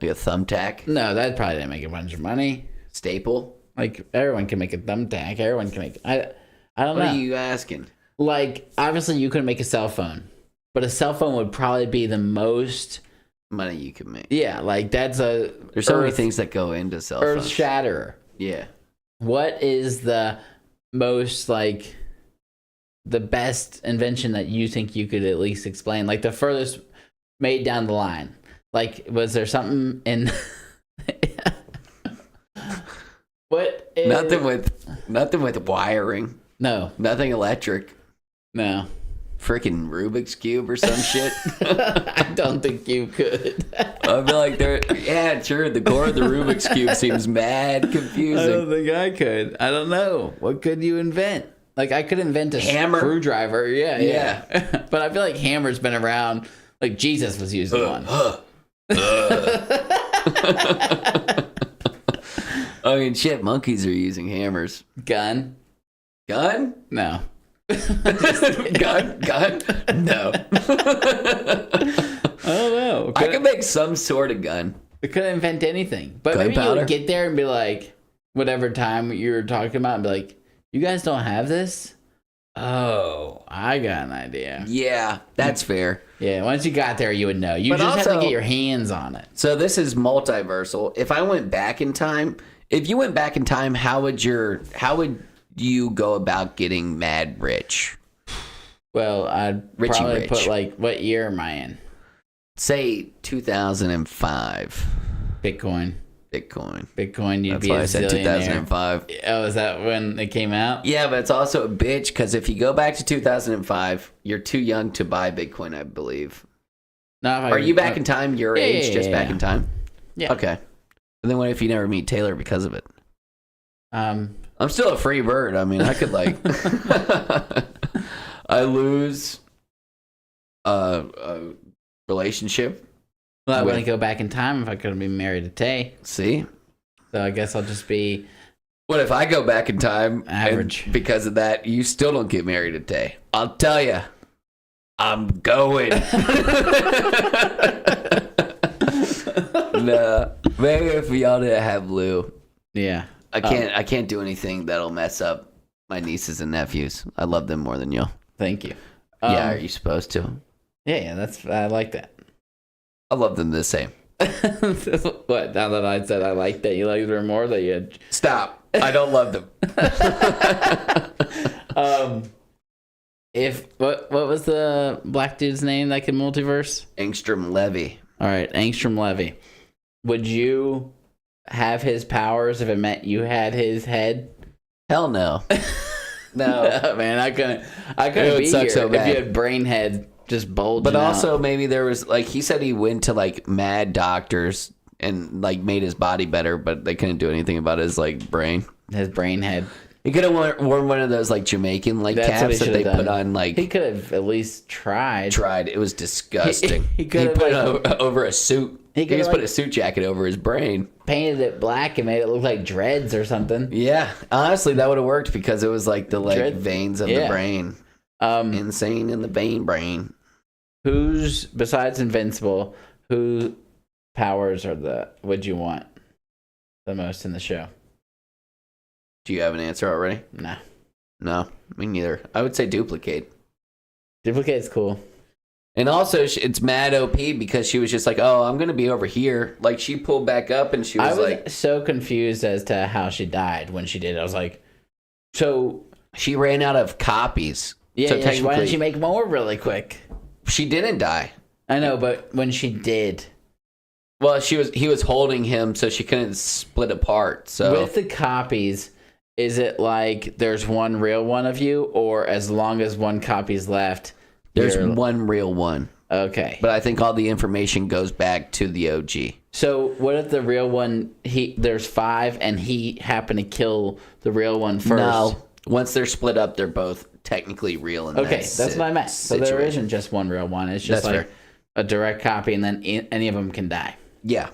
Like a thumbtack? No, that probably didn't make a bunch of money. Staple? Like, everyone can make a thumbtack. Everyone can make... I don't know. What are you asking? Like, obviously you couldn't make a cell phone. But a cell phone would probably be the most... money you can make. Yeah, like, that's a... There's so many things that go into cell phones. Earth shatterer. Yeah. What is the most, like... the best invention that you think you could at least explain? Like, the furthest... made down the line. Like, was there something in what is... nothing with wiring. No. Nothing electric. No. Freaking Rubik's Cube or some shit. I don't think you could. I'd be like, yeah, sure, the core of the Rubik's Cube seems mad confusing. I don't think I could. I don't know. What could you invent? Like, I could invent a hammer? Screwdriver. Yeah. But I feel like hammer's been around. Like, Jesus was using one. I mean, shit, monkeys are using hammers. Gun? No. Gun? No. I don't know. I could make some sort of gun. We couldn't invent anything. But gun maybe powder? you would get there and be like, whatever time you were talking about, and be like, you guys don't have this? Oh, I got an idea. Yeah, that's fair. Yeah, once you got there, you would know. You just have to get your hands on it. So this is multiversal. If I went back in time, if you went back in time, how would you go about getting mad rich? Well, I'd probably put like, what year am I in? Say 2005. Bitcoin, you'd That's be why a I said zillionaire. 2005. Oh, is that when it came out? Yeah, but it's also a bitch because if you go back to 2005, you're too young to buy Bitcoin, I believe. No, Are you back in time? Your age, just back in time? Yeah. Okay. And then what if you never meet Taylor because of it? I'm still a free bird. I mean, I could like... I lose a relationship. Well, I wouldn't go back in time if I could have been married to Tay. See? So I guess I'll just be... What if I go back in time? Average. And because of that, you still don't get married to Tay? I'll tell you. I'm going. No. Maybe if y'all didn't have Lou. Yeah. I can't do anything that'll mess up my nieces and nephews. I love them more than you. Thank you. Yeah, are you supposed to? Yeah, I like that. I love them the same. What? Now that I said I like that, you like her more? That you Stop. I don't love them. What was the black dude's name that could multiverse? Angstrom Levy. All right, Angstrom Levy. Would you have his powers if it meant you had his head? Hell no. No. Man, I couldn't be here so if you had brain head just bulging But out. also maybe there was like he said he went to like mad doctors and like made his body better, but they couldn't do anything about his like brain. His brain head. He could have worn one of those like Jamaican like caps that they put on like. He could have at least tried. It was disgusting. He could have put it over a suit. He just put a suit jacket over his brain. Painted it black and made it look like dreads or something. Yeah, honestly, that would have worked because it was like the veins of the brain. Insane in the brain. Who's besides Invincible? Who powers would you want the most in the show? Do you have an answer already? No, me neither. I would say Duplicate. Duplicate's cool. And also, it's mad OP because she was just like, oh, I'm going to be over here. Like, she pulled back up and she was like... so confused as to how she died when she did it. I was like, so... She ran out of copies. Yeah, so why didn't she make more really quick? She didn't die. I know, but when she did... Well, he was holding him so she couldn't split apart, so... With the copies... Is it like there's one real one of you, or as long as one copy's left, there's one real one? Okay, but I think all the information goes back to the OG. So what if the real one? There's 5, and he happened to kill the real one first. No, once they're split up, they're both technically real. That's what I meant. So there isn't just one real one. It's just like a direct copy, and then any of them can die. Yeah.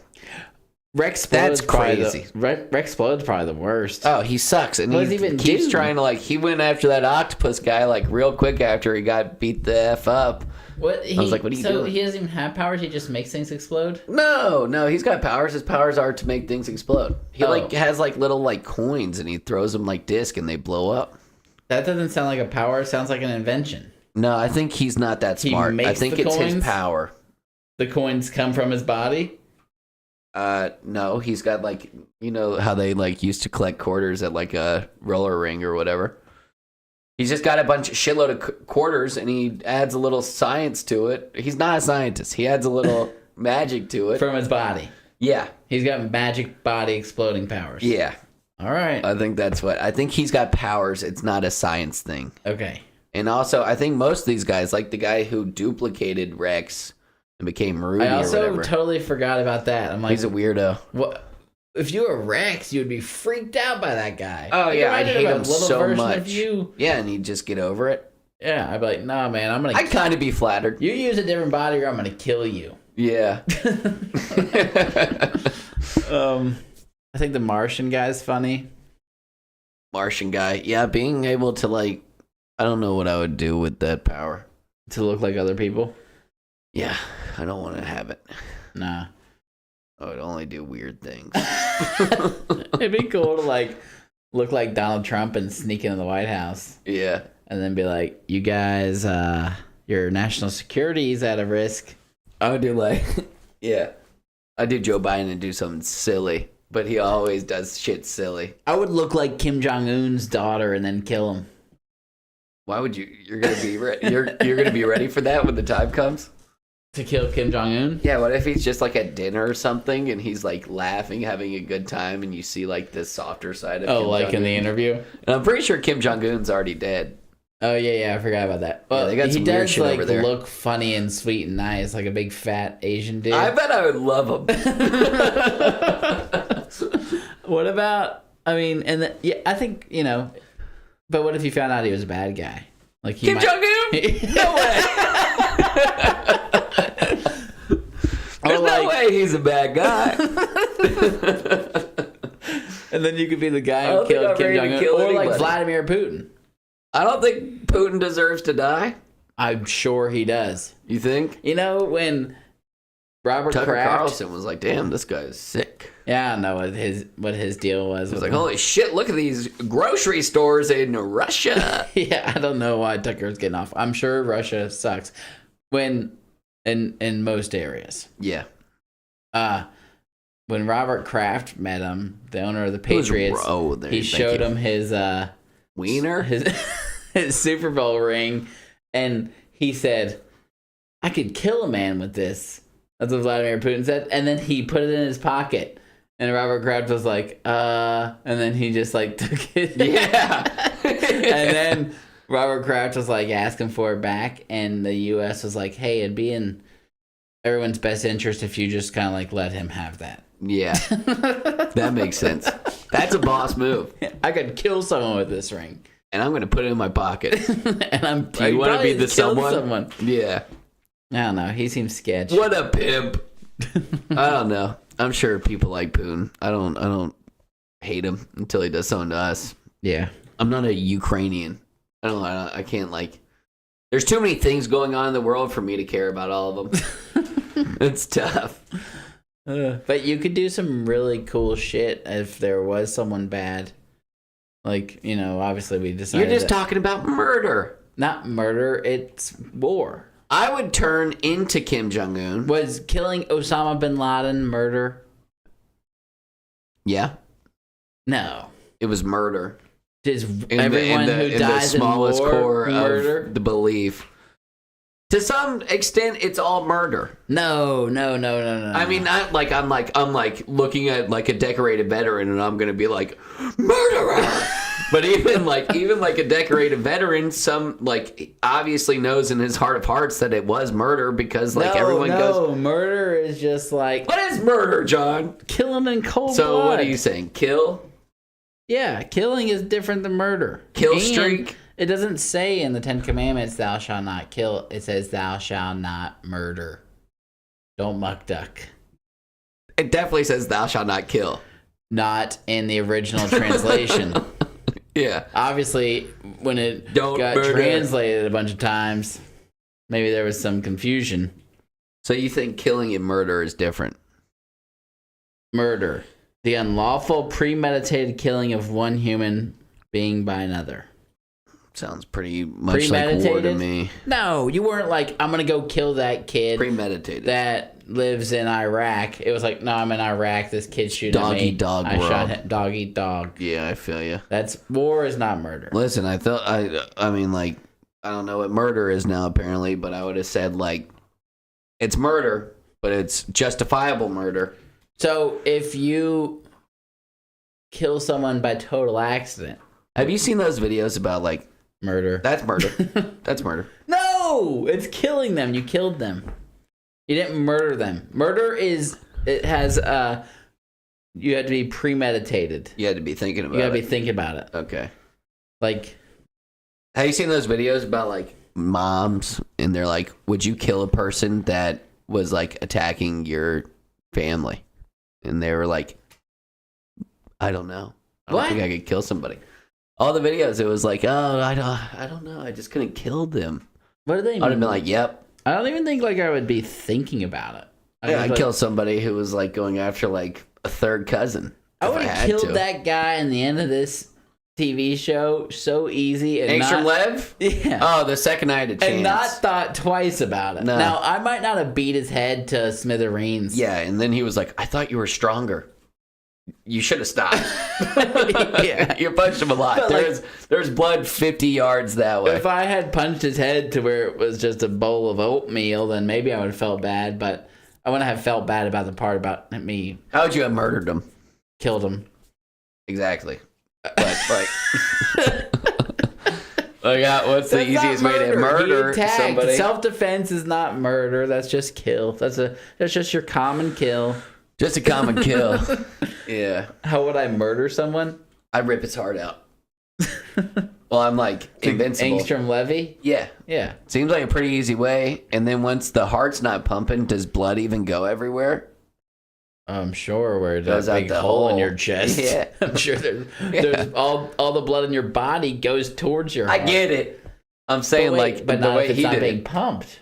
Rex That's crazy. Rex Explode's probably the worst. Oh, he sucks. And he keeps trying to, like, he went after that octopus guy, like, real quick after he got beat the F up. I was like, what are you doing? So he doesn't even have powers? He just makes things explode? No, he's got powers. His powers are to make things explode. He, has, like, little, like, coins, and he throws them like disc, and they blow up. That doesn't sound like a power. It sounds like an invention. No, I think he's not that smart. I think it's his power. The coins come from his body? No, he's got like, you know how they like used to collect quarters at like a roller ring or whatever. He's just got a shitload of quarters and he adds a little science to it. He's not a scientist. He adds a little magic to it. From his body. Yeah. He's got magic body exploding powers. Yeah. All right. I think he's got powers. It's not a science thing. Okay. And also, I think most of these guys, like the guy who duplicated Rex and became Rudy. I also totally forgot about that. I'm like, he's a weirdo. What? If you were Rex, you'd be freaked out by that guy. Oh yeah, I hate him so much. Of you. Yeah, and he'd just get over it. Yeah, I'd be like, nah, man, I'd kind of be flattered. You use a different body, or I'm gonna kill you. Yeah. I think the Martian guy's funny. Martian guy, yeah, being able to like, I don't know what I would do with that power. To look like other people. Yeah, I don't want to have it. Nah. I would only do weird things. It'd be cool to like look like Donald Trump and sneak into the White House. Yeah. And then be like, you guys, your national security is at a risk. I would do like, yeah. I'd do Joe Biden and do something silly, but he always does shit silly. I would look like Kim Jong-un's daughter and then kill him. Why would you? You're gonna be you're gonna be ready for that when the time comes. To kill Kim Jong-un? Yeah, what if he's just like at dinner or something and he's like laughing, having a good time, and you see like the softer side of Kim Jong-un. In the interview? And I'm pretty sure Kim Jong-un's already dead. Oh, yeah, I forgot about that. Well, yeah, they got some weird shit over there. He does look funny and sweet and nice, like a big fat Asian dude. I bet I would love him. What about, I mean, I think, but what if you found out he was a bad guy? Like Kim Jong-un? No way! There's no way he's a bad guy. And then you could be the guy who killed Kim Jong-un. Or like Vladimir Putin. I don't think Putin deserves to die. I'm sure he does. You think? When Robert Tucker Kraft... Carlson was like, damn, this guy is sick. Yeah, I don't know what his deal was. He was like, holy shit, look at these grocery stores in Russia. Yeah, I don't know why Tucker's getting off. I'm sure Russia sucks. In most areas. Yeah. When Robert Kraft met him, the owner of the Patriots, he showed him his wiener, his Super Bowl ring, and he said, "I could kill a man with this." That's what Vladimir Putin said, and then he put it in his pocket, and Robert Kraft was like, and then he just like took it. Yeah. And then Robert Kraft was like asking for it back, and the U.S. was like, "Hey, it'd be in everyone's best interest if you just kind of like let him have that." Yeah, that makes sense. That's a boss move. I could kill someone with this ring, and I'm going to put it in my pocket. And Do you want to be the someone? Yeah. I don't know. He seems sketchy. What a pimp. I don't know. I'm sure people like Poon. I don't hate him until he does something to us. Yeah. I'm not a Ukrainian. I can't like. There's too many things going on in the world for me to care about all of them. It's tough. But you could do some really cool shit if there was someone bad. Like, obviously we decided. You're just talking about murder. Not murder, it's war. I would turn into Kim Jong-un. Was killing Osama bin Laden murder? Yeah. No. It was murder. Is everyone who dies in the smallest core murder? Of the belief. To some extent, it's all murder. No. I mean, I'm like looking at like a decorated veteran, and I'm gonna be like, murderer. But even like a decorated veteran, some like obviously knows in his heart of hearts that it was murder because like everyone goes. No, murder is just like. What is murder, John? Killing in cold blood. So what are you saying? Kill? Yeah, killing is different than murder. Kill streak? It doesn't say in the Ten Commandments, thou shalt not kill. It says, thou shalt not murder. Don't muck duck. It definitely says, thou shalt not kill. Not in the original translation. Yeah. Obviously, when it got translated a bunch of times, maybe there was some confusion. So you think killing and murder is different? Murder. The unlawful, premeditated killing of one human being by another. Sounds pretty much like war to me. No, you weren't like, I'm going to go kill that kid. Premeditated. That lives in Iraq. It was like, no, I'm in Iraq. This kid's shooting dog me. Eat dog I world. shot him. Dog eat dog. Yeah, I feel you. War is not murder. Listen, I mean, like, I don't know what murder is now, apparently, but I would have said, like, it's murder, but it's justifiable murder. So if you kill someone by total accident. Have you seen those videos about, like, murder? That's murder. That's murder. No! It's killing them. You killed them. You didn't murder them. Murder is, it has, you had to be premeditated. You had to be thinking about it. You had to be thinking about it. Okay. Like. Have you seen those videos about, like, moms, and they're like, would you kill a person that was, like, attacking your family? And they were like, I don't know. I don't think I could kill somebody. All the videos, it was like, oh, I don't know. I just couldn't kill them. What do they mean? I'd have been like, yep. I don't even think like I would be thinking about it. I'd kill somebody who was like going after like a third cousin. I would have killed that guy in the end of this TV show so easy. And Angstrom Lev? Yeah. Oh, the second I had a chance. And not thought twice about it. No. Now, I might not have beat his head to smithereens. Yeah, and then he was like, I thought you were stronger. You should have stopped. Yeah. You punched him a lot. There's blood 50 yards that way. If I had punched his head to where it was just a bowl of oatmeal, then maybe I would have felt bad, but I wouldn't have felt bad about the part about me. How would you have murdered him? Killed him. Exactly. But like, what's the easiest way to murder somebody? Self-defense is not murder. That's just kill. That's just your common kill. Just a common kill. Yeah. How would I murder someone? I'd rip his heart out. Well, I'm like Invincible. Angstrom Levy? Yeah. Yeah. Seems like a pretty easy way. And then once the heart's not pumping, does blood even go everywhere? I'm sure where there's a big hole in your chest. Yeah. I'm sure there's all the blood in your body goes towards your heart. I get it. I'm saying but the not way if it's he not did being it. pumped.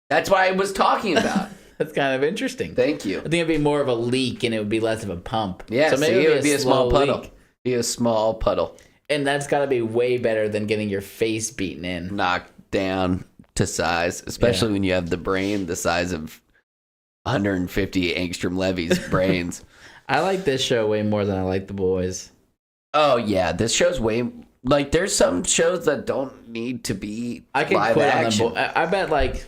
That's why I was talking about. That's kind of interesting. Thank you. I think it'd be more of a leak and it would be less of a pump. Yeah, so maybe it would be a small puddle. Leak. Be a small puddle. And that's got to be way better than getting your face beaten in. Knocked down to size, especially when you have the brain the size of 150 Angstrom Levy's brains. I like this show way more than I like The Boys. Oh, yeah. This show's way... Like, there's some shows that don't need to be I can live quit action. on The Boys. I bet, like,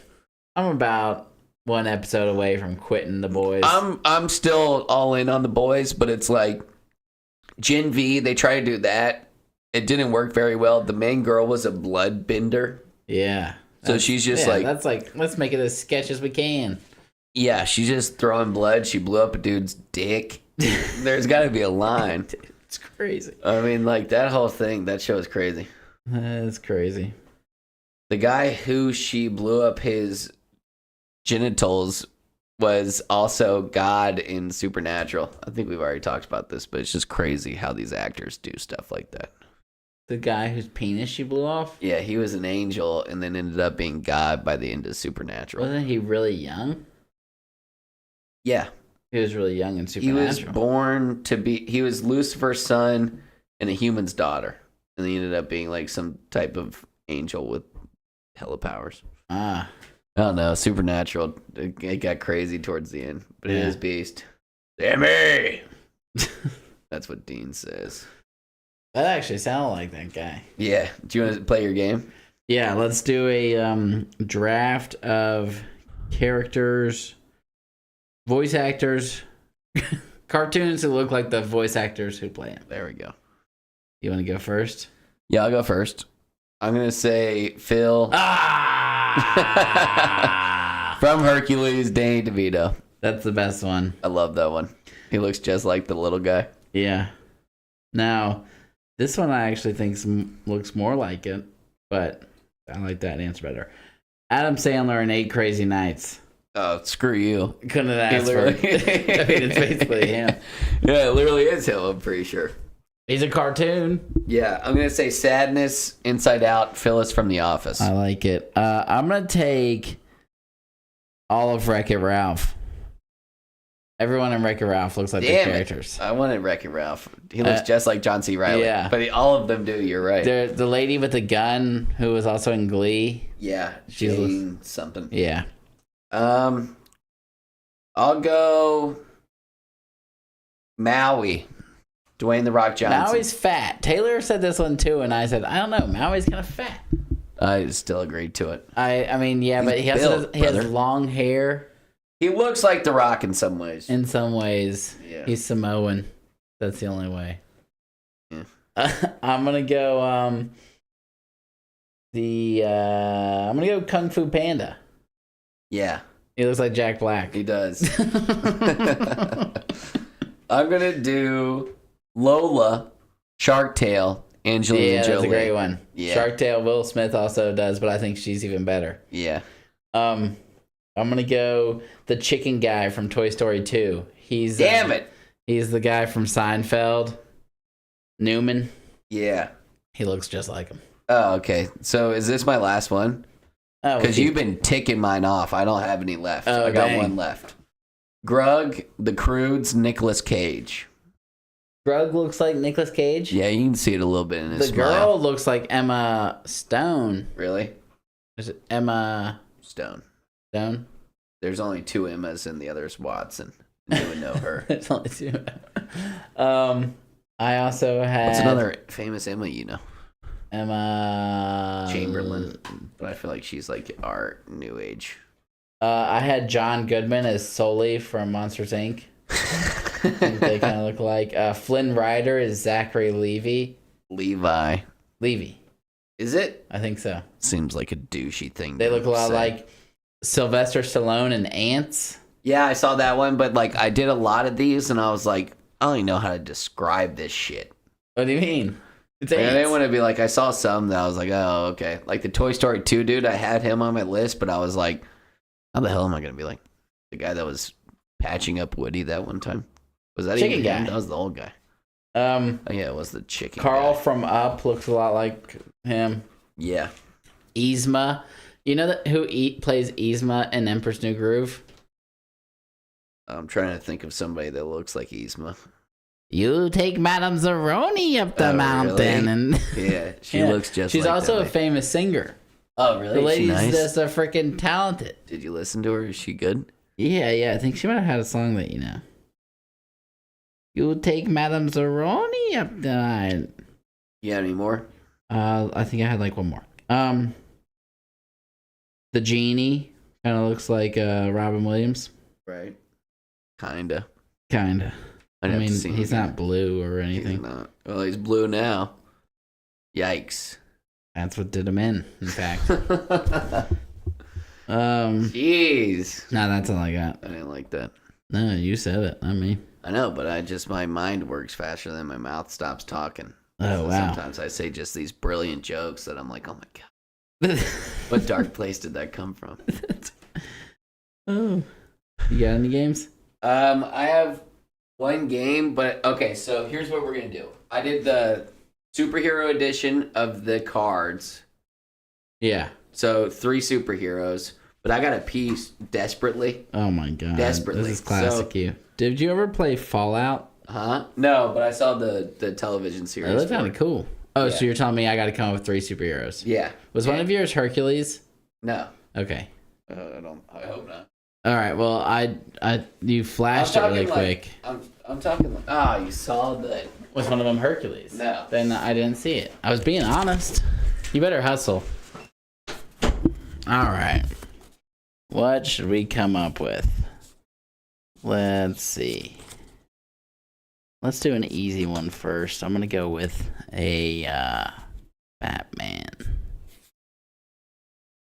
I'm about one episode away from quitting The Boys. I'm still all in on The Boys, but it's like Gen V, they try to do that, it didn't work very well. The main girl was a blood bender. Yeah. So she's just that's like, let's make it as sketch as we can. Yeah, she's just throwing blood. She blew up a dude's dick. There's got to be a line. It's crazy. I mean, like, that whole thing, that show is crazy. That's crazy. The guy who she blew up his genitals was also God in Supernatural. I think we've already talked about this, but it's just crazy how these actors do stuff like that. The guy whose penis she blew off? Yeah, he was an angel and then ended up being God by the end of Supernatural. Wasn't he really young? Yeah. He was really young in Supernatural. He was Lucifer's son and a human's daughter. And he ended up being like some type of angel with hella powers. Ah. I don't know. Supernatural, it got crazy towards the end, but it is beast. Sammy! That's what Dean says. That actually sounded like that guy. Yeah. Do you want to play your game? Yeah, let's do a draft of characters, voice actors, cartoons that look like the voice actors who play them. There we go. You want to go first? Yeah, I'll go first. I'm going to say Phil. From Hercules, Danny DeVito. That's the best one. I love that one. He looks just like the little guy. Yeah. Now, this one I actually think looks more like it, but I like that answer better. Adam Sandler in 8 Crazy Nights. Oh, screw you. Couldn't have asked for it. I mean, it's basically him. Yeah, it literally is him, I'm pretty sure. He's a cartoon. Yeah, I'm going to say Sadness, Inside Out, Phyllis from The Office. I like it. I'm going to take all of Wreck-It Ralph. Everyone in Wreck-It Ralph looks like their characters. I wanted Wreck-It Ralph. He looks just like John C. Reilly. Yeah. But all of them do, you're right. The lady with the gun who was also in Glee. Yeah, Jane something. Yeah. I'll go Maui. Dwayne "The Rock" Johnson. Maui's fat. Taylor said this one too, and I said, I don't know. Maui's kind of fat. I still agreed to it. I mean, yeah, but he has long hair. He looks like The Rock in some ways. In some ways. Yeah. He's Samoan. That's the only way. Yeah. I'm gonna go I'm gonna go Kung Fu Panda. Yeah. He looks like Jack Black. He does. I'm gonna do Lola, Shark Tale, Angelina Jolie. That's a great one. Yeah. Shark Tale, Will Smith also does, but I think she's even better. Yeah. I'm gonna go the chicken guy from Toy Story 2. He's Damn it. He's the guy from Seinfeld. Newman. Yeah. He looks just like him. Oh, okay. So is this my last one? Oh, because you've been ticking mine off. I don't have any left. Oh, I got dang. one left. Grug, The Croods, Nicolas Cage. Grug looks like Nicolas Cage? Yeah, you can see it a little bit in his smile. The girl looks like Emma Stone. Really? Is it Emma Stone? There's only 2 Emmas and the other's Watson. You would know her. There's only 2. I also had... What's another famous Emma you know? Emma... Chamberlain. But I feel like she's like our new age. I had John Goodman as Sully from Monsters, Inc. They kind of look like. Flynn Rider is Zachary Levi. Levy. Is it? I think so. Seems like a douchey thing. They look a lot like Sylvester Stallone and Ants. Yeah, I saw that one, but like I did a lot of these and I was like, I don't even know how to describe this shit. What do you mean? It's Like, Ants. I didn't want to be like, I saw some that I was like, oh, okay. Like the Toy Story 2 dude, I had him on my list, but I was like, how the hell am I going to be like the guy that was patching up Woody that one time? Was that Chicken even guy? him? That was the old guy. Oh yeah, it was the chicken Carl guy. from Up looks a lot like him. Yeah. Yzma. You know who plays Yzma in Emperor's New Groove? I'm trying to think of somebody that looks like Yzma. You take Madame Zeroni up the mountain. Really? And Yeah, she looks just she's like also that a famous singer. Oh, really? The lady's nice? just a freaking talented. Did you listen to her? Is she good? Yeah. I think she might have had a song that you know. You take Madame Zeroni up the mountain. You got any more? I think I had like one more. The genie kind of looks like Robin Williams. Right. Kinda. I mean, he's him. not blue or anything. He's not. Well, he's blue now. Yikes. That's what did him in fact. Jeez. No, that's all I got. I didn't like that. No, you said it, not me. I know, but my mind works faster than my mouth stops talking. Oh, So wow. sometimes I say just these brilliant jokes that I'm like, oh my God. What dark place did that come from? Oh. You got any games? I have one game, but okay, so here's what we're going to do. I did the superhero edition of the cards. Yeah. So 3 superheroes, but I got to pee desperately. Oh my God. Desperately. This is classic you. Did you ever play Fallout? Huh? No, but I saw the television series. Oh, that's kind of cool. Oh, Yeah. so you're telling me I got to come up with 3 superheroes? Yeah. Was one of yours Hercules? No. Okay. I hope not. All right. Well, you flashed it really quick. I'm talking like, you saw that. Was one of them Hercules? No. Then I didn't see it. I was being honest. You better hustle. All right. What should we come up with? Let's see. Let's do an easy one first. I'm going to go with a Batman.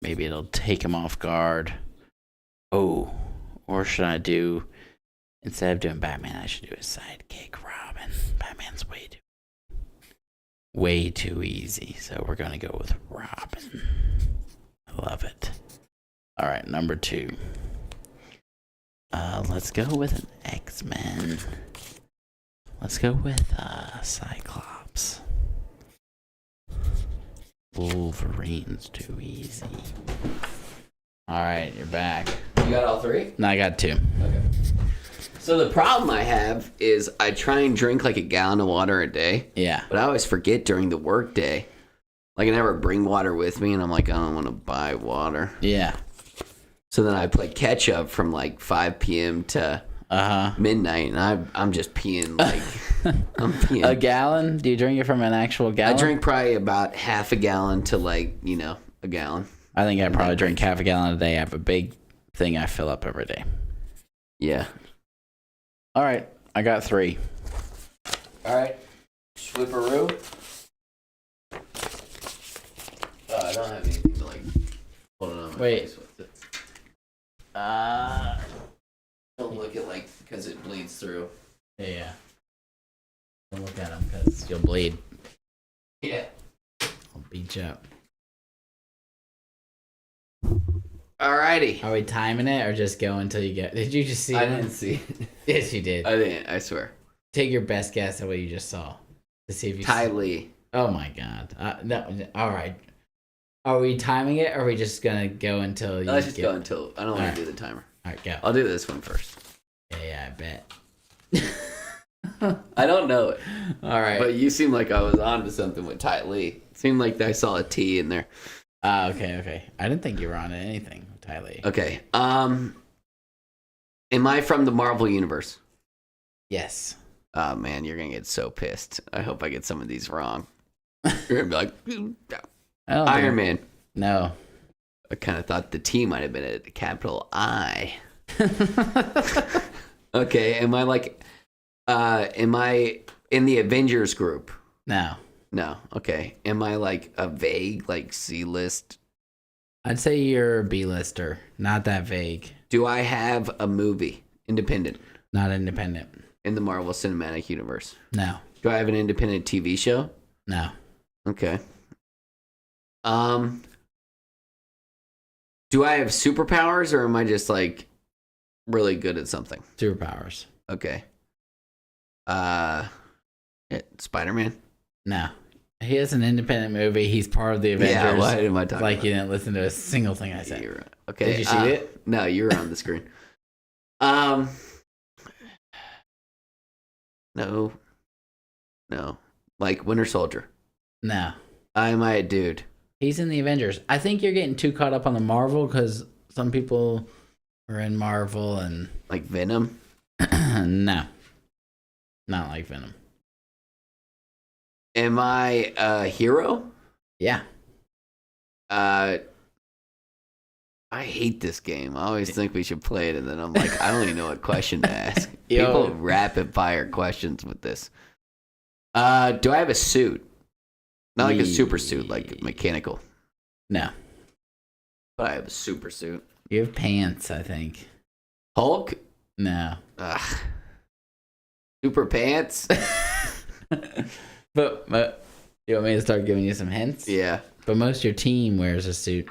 Maybe it'll take him off guard. Oh, or should I do, instead of doing Batman, I should do a sidekick Robin. Batman's way too easy. So we're going to go with Robin. I love it. All right, number 2. Let's go with an X-Men. Let's go with Cyclops. Wolverine's too easy. All right, you're back. You got all 3? No, I got 2. Okay. So the problem I have is I try and drink like a gallon of water a day. Yeah. But I always forget during the work day. Like I never bring water with me, and I'm like, I don't want to buy water. Yeah. So then I play catch up from like 5 p.m. to midnight, and I'm just peeing like I'm peeing. A gallon? Do you drink it from an actual gallon? I drink probably about half a gallon to like a gallon. I think I probably drink half a gallon a day. I have a big thing I fill up every day. Yeah. All right, I got 3. All right. Swipperoo. Oh, I don't have anything to like hold it on my face with it. Don't look at like because it bleeds through. Yeah. Don't look at them because you'll bleed. Yeah. I'll beat you up. Alrighty. Are we timing it or just go until you get? Did you just see? I one? didn't see. Yes, you did. I didn't. I swear. Take your best guess at what you just saw to see if you. Ty Lee. Oh my God! No. All right. Are we timing it, or are we just gonna go until you? Let's just go until I don't want to do the timer. All right, go. I'll do this one first. Yeah, I bet. I don't know it. All right. But you seem like I was on to something with Ty Lee. It seemed like I saw a T in there. Okay. I didn't think you were on anything, Ty Lee. Okay. Am I from the Marvel Universe? Yes. Oh, man, you're going to get so pissed. I hope I get some of these wrong. You're going to be like, Iron Man. No. I kind of thought the T might have been a capital I. Okay, am I in the Avengers group? No. No. Okay. Am I like a vague, like C-list? I'd say you're a B-lister. Not that vague. Do I have a movie? Independent. Not independent. In the Marvel Cinematic Universe. No. Do I have an independent TV show? No. Okay. Do I have superpowers or am I just like really good at something? Superpowers. Okay. Spider-Man? No. He has an independent movie. He's part of the Avengers. Yeah, what am I talking like about? you didn't listen to a single thing I said. Okay. Did you see it? No, you were on the screen. No. Like Winter Soldier. No. Am I a dude? He's in the Avengers. I think you're getting too caught up on the Marvel because some people are in Marvel and... Like Venom? No. Not like Venom. Am I a hero? Yeah. I hate this game. I always think we should play it, and then I'm like, I don't even know what question to ask. People rapid fire questions with this. Do I have a suit? Not like a super suit, like mechanical. No. But I have a super suit. You have pants, I think. Hulk? No. Ugh. Super pants? But you want me to start giving you some hints? Yeah. But most of your team wears a suit.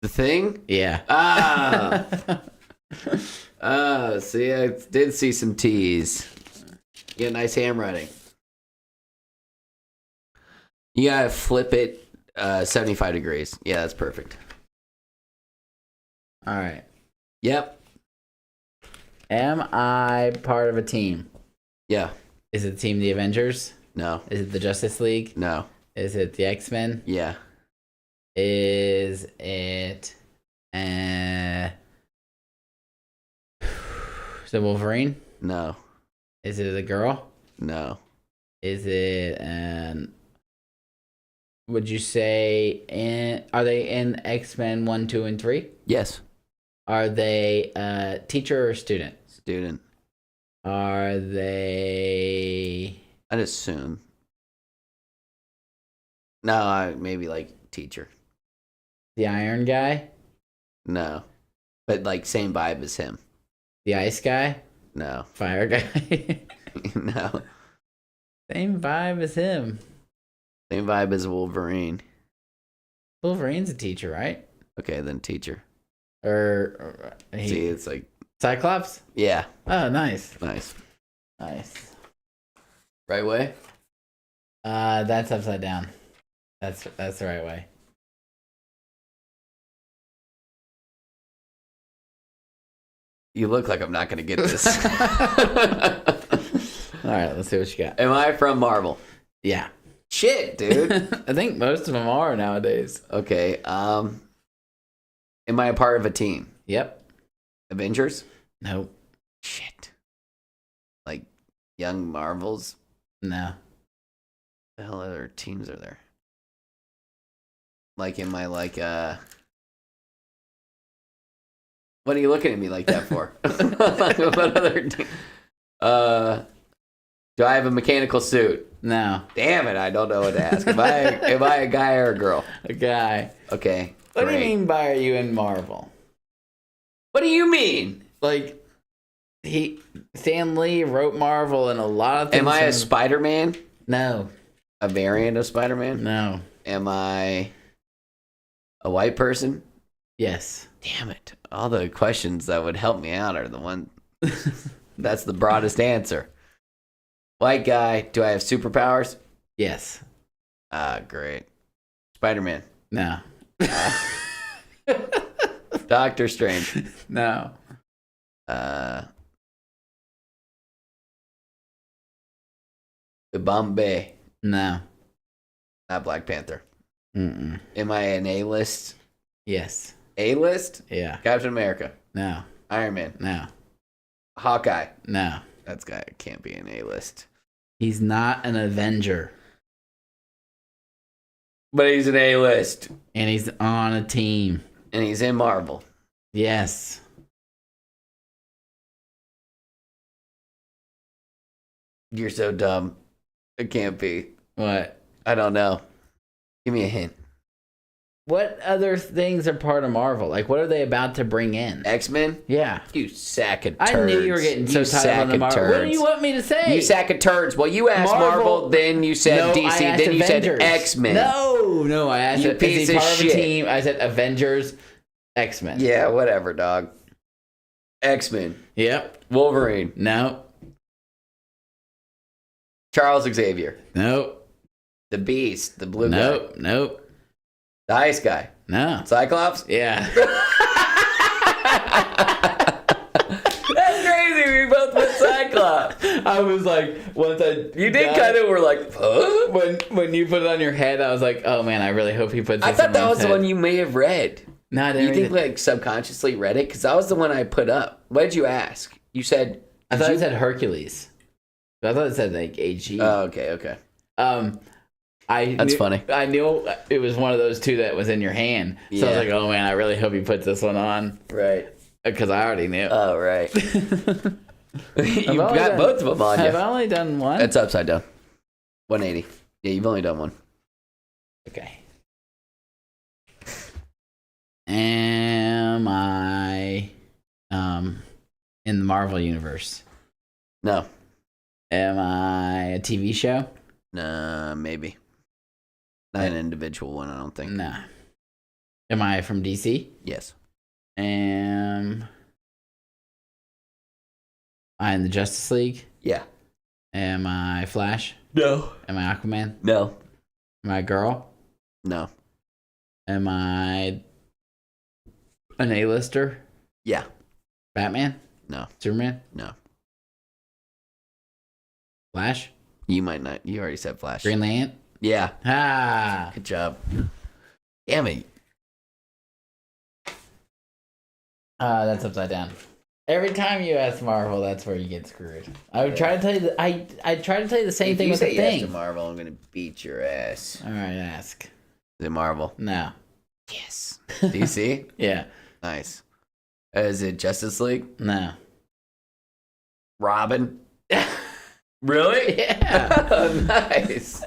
The Thing? Yeah. See, I did see some T's. You got nice handwriting. You gotta flip it 75 degrees. Yeah, that's perfect. All right. Yep. Am I part of a team? Yeah. Is it Team the Avengers? No. Is it the Justice League? No. Is it the X-Men? Yeah. Is it the Wolverine? No. Is it a girl? No. Is it would you say are they in X-Men 1, 2, and 3? Yes. Are they teacher or student? Student. Are they... I'd assume. No, maybe like teacher. The Iron Guy? No. But like same vibe as him. The Ice Guy? No. Fire Guy? No. Same vibe as him. Same vibe as Wolverine. Wolverine's a teacher, right? Okay, then teacher. See, it's like... Cyclops? Yeah. Oh, nice. Nice. Nice. Right way? That's upside down. That's the right way. You look like I'm not going to get this. All right, let's see what you got. Am I from Marvel? Yeah. Shit, dude. I think most of them are nowadays. Okay. Am I a part of a team? Yep. Avengers? Nope. Shit. Like Young Marvels? No. The hell other teams are there? Like, am I like what are you looking at me like that for? What other team? Do I have a mechanical suit? No. Damn it, I don't know what to ask. Am I a guy or a girl? A guy. Okay. What great. do you mean by are you in Marvel? What do you mean? Like, Stan Lee wrote Marvel and a lot of things. Am I a Spider-Man? No. A variant of Spider-Man? No. Am I a white person? Yes. Damn it. All the questions that would help me out are the one. That's the broadest answer. White guy. Do I have superpowers? Yes. Great. Spider-Man. No. Doctor Strange. No. Bombay. No. Not Black Panther. Mm-mm. Am I an A-list? Yes. A-list? Yeah. Captain America. No. Iron Man. No. Hawkeye. No. That guy can't be an A-list. He's not an Avenger. But he's an A-list. And he's on a team. And he's in Marvel. Yes. You're so dumb. It can't be. What? I don't know. Give me a hint. What other things are part of Marvel? Like, what are they about to bring in? X-Men? Yeah. You sack of turds. I knew you were getting so tied up on the Marvel. What do you want me to say? You sack of turds. Well, you asked Marvel, then you said no, DC, then you Avengers. said X-Men. No, I asked you is he part of of a team? I said Avengers, X-Men. Yeah, whatever, dog. X-Men. Yep. Wolverine. No. Charles Xavier. Nope. The Beast. The blue guy. Nope. The Ice Guy. No. Cyclops? Yeah. That's crazy. We both went Cyclops. I was like, You did kind of were like, huh? When you put it on your head, I was like, oh man, I really hope he puts this I thought on that his was the head. one you may have read. No, I didn't You think like subconsciously read it? Because that was the one I put up. What did you ask? You said... I thought it said Hercules. I thought it said like AG. Oh, okay. That's funny. I knew it was one of those two that was in your hand. So I was like, oh man, I really hope he puts this one on. Right. Because I already knew. Oh, right. You got both of them on you. Have I only done one? It's upside down. 180. Yeah, you've only done one. Okay. Am I in the Marvel universe? No. Am I a TV show? Nah, maybe. Not an individual one, I don't think. Nah. Am I from DC? Yes. Am I in the Justice League? Yeah. Am I Flash? No. Am I Aquaman? No. Am I a girl? No. Am I an A-lister? Yeah. Batman? No. Superman? No. Flash? You might not. You already said Flash. Green Lantern? Yeah. Ah. Good job. Damn it. That's upside down. Every time you ask Marvel, that's where you get screwed. I would try to tell you. I try to tell you the same thing with the thing. If you say yes to Marvel, I'm gonna beat your ass. All right, ask. Is it Marvel? No. Yes. DC? Yeah. Nice. Is it Justice League? No. Robin? Really? Yeah. Nice.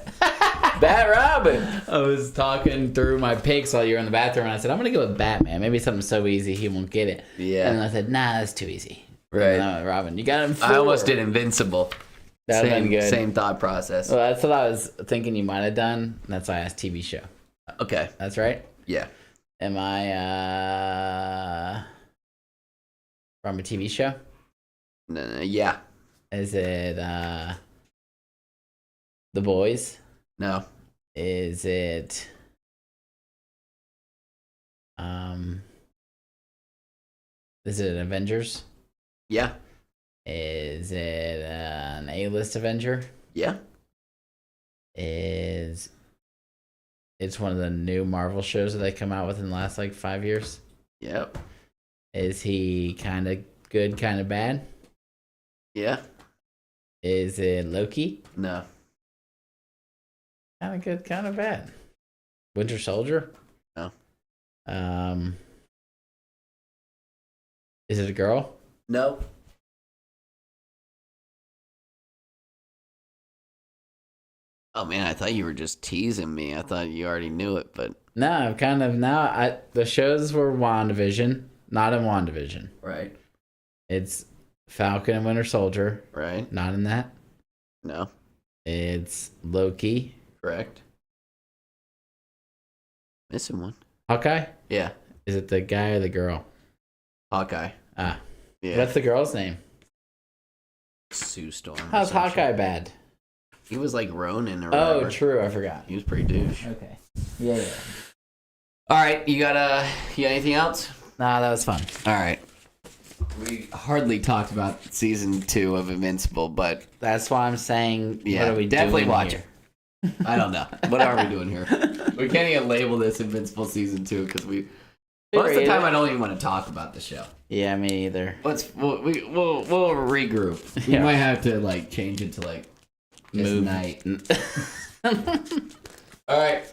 Bat Robin. I was talking through my picks while you were in the bathroom, and I said, I'm going to go with Batman. Maybe something so easy he won't get it. Yeah. And I said, nah, that's too easy. Right. No, Robin, you got him 4. I almost did Invincible. That would have been good. Same thought process. Well, that's what I was thinking you might have done. That's why I asked TV show. Okay. That's right? Yeah. Am I from a TV show? Yeah. Is it The Boys? No. Is it Avengers? Yeah. Is it an A-list Avenger? Yeah. It's one of the new Marvel shows that they come out with in the last 5 years? Yep. Is he kind of good, kind of bad? Yeah. Is it Loki? No. Kind of good, kind of bad. Winter Soldier? No. Is it a girl? No. Oh man, I thought you were just teasing me. I thought you already knew it, but No, I'm kind of now. The shows were WandaVision, not in WandaVision. right. It's Falcon and Winter Soldier, Right. not in that. No. It's Loki, Correct. Missing one. Hawkeye. Yeah. Is it the guy or the girl? Hawkeye. Ah, Yeah. what's the girl's name? Sue Storm. or How's some Hawkeye shit. bad? He was like Ronin or Oh, whatever. true. I forgot. He was pretty douche. Okay. Yeah. All right, you got anything else? Nah, that was fun. All right. We hardly talked about season 2 of Invincible, but That's why I'm saying. yeah, what are we definitely doing watch here? it. I don't know. What are we doing here? We can't even label this Invincible season 2 because most of the time I don't even want to talk about the show. Yeah, me either. We'll regroup. We Yeah. might have to change it to this Move. night. All right.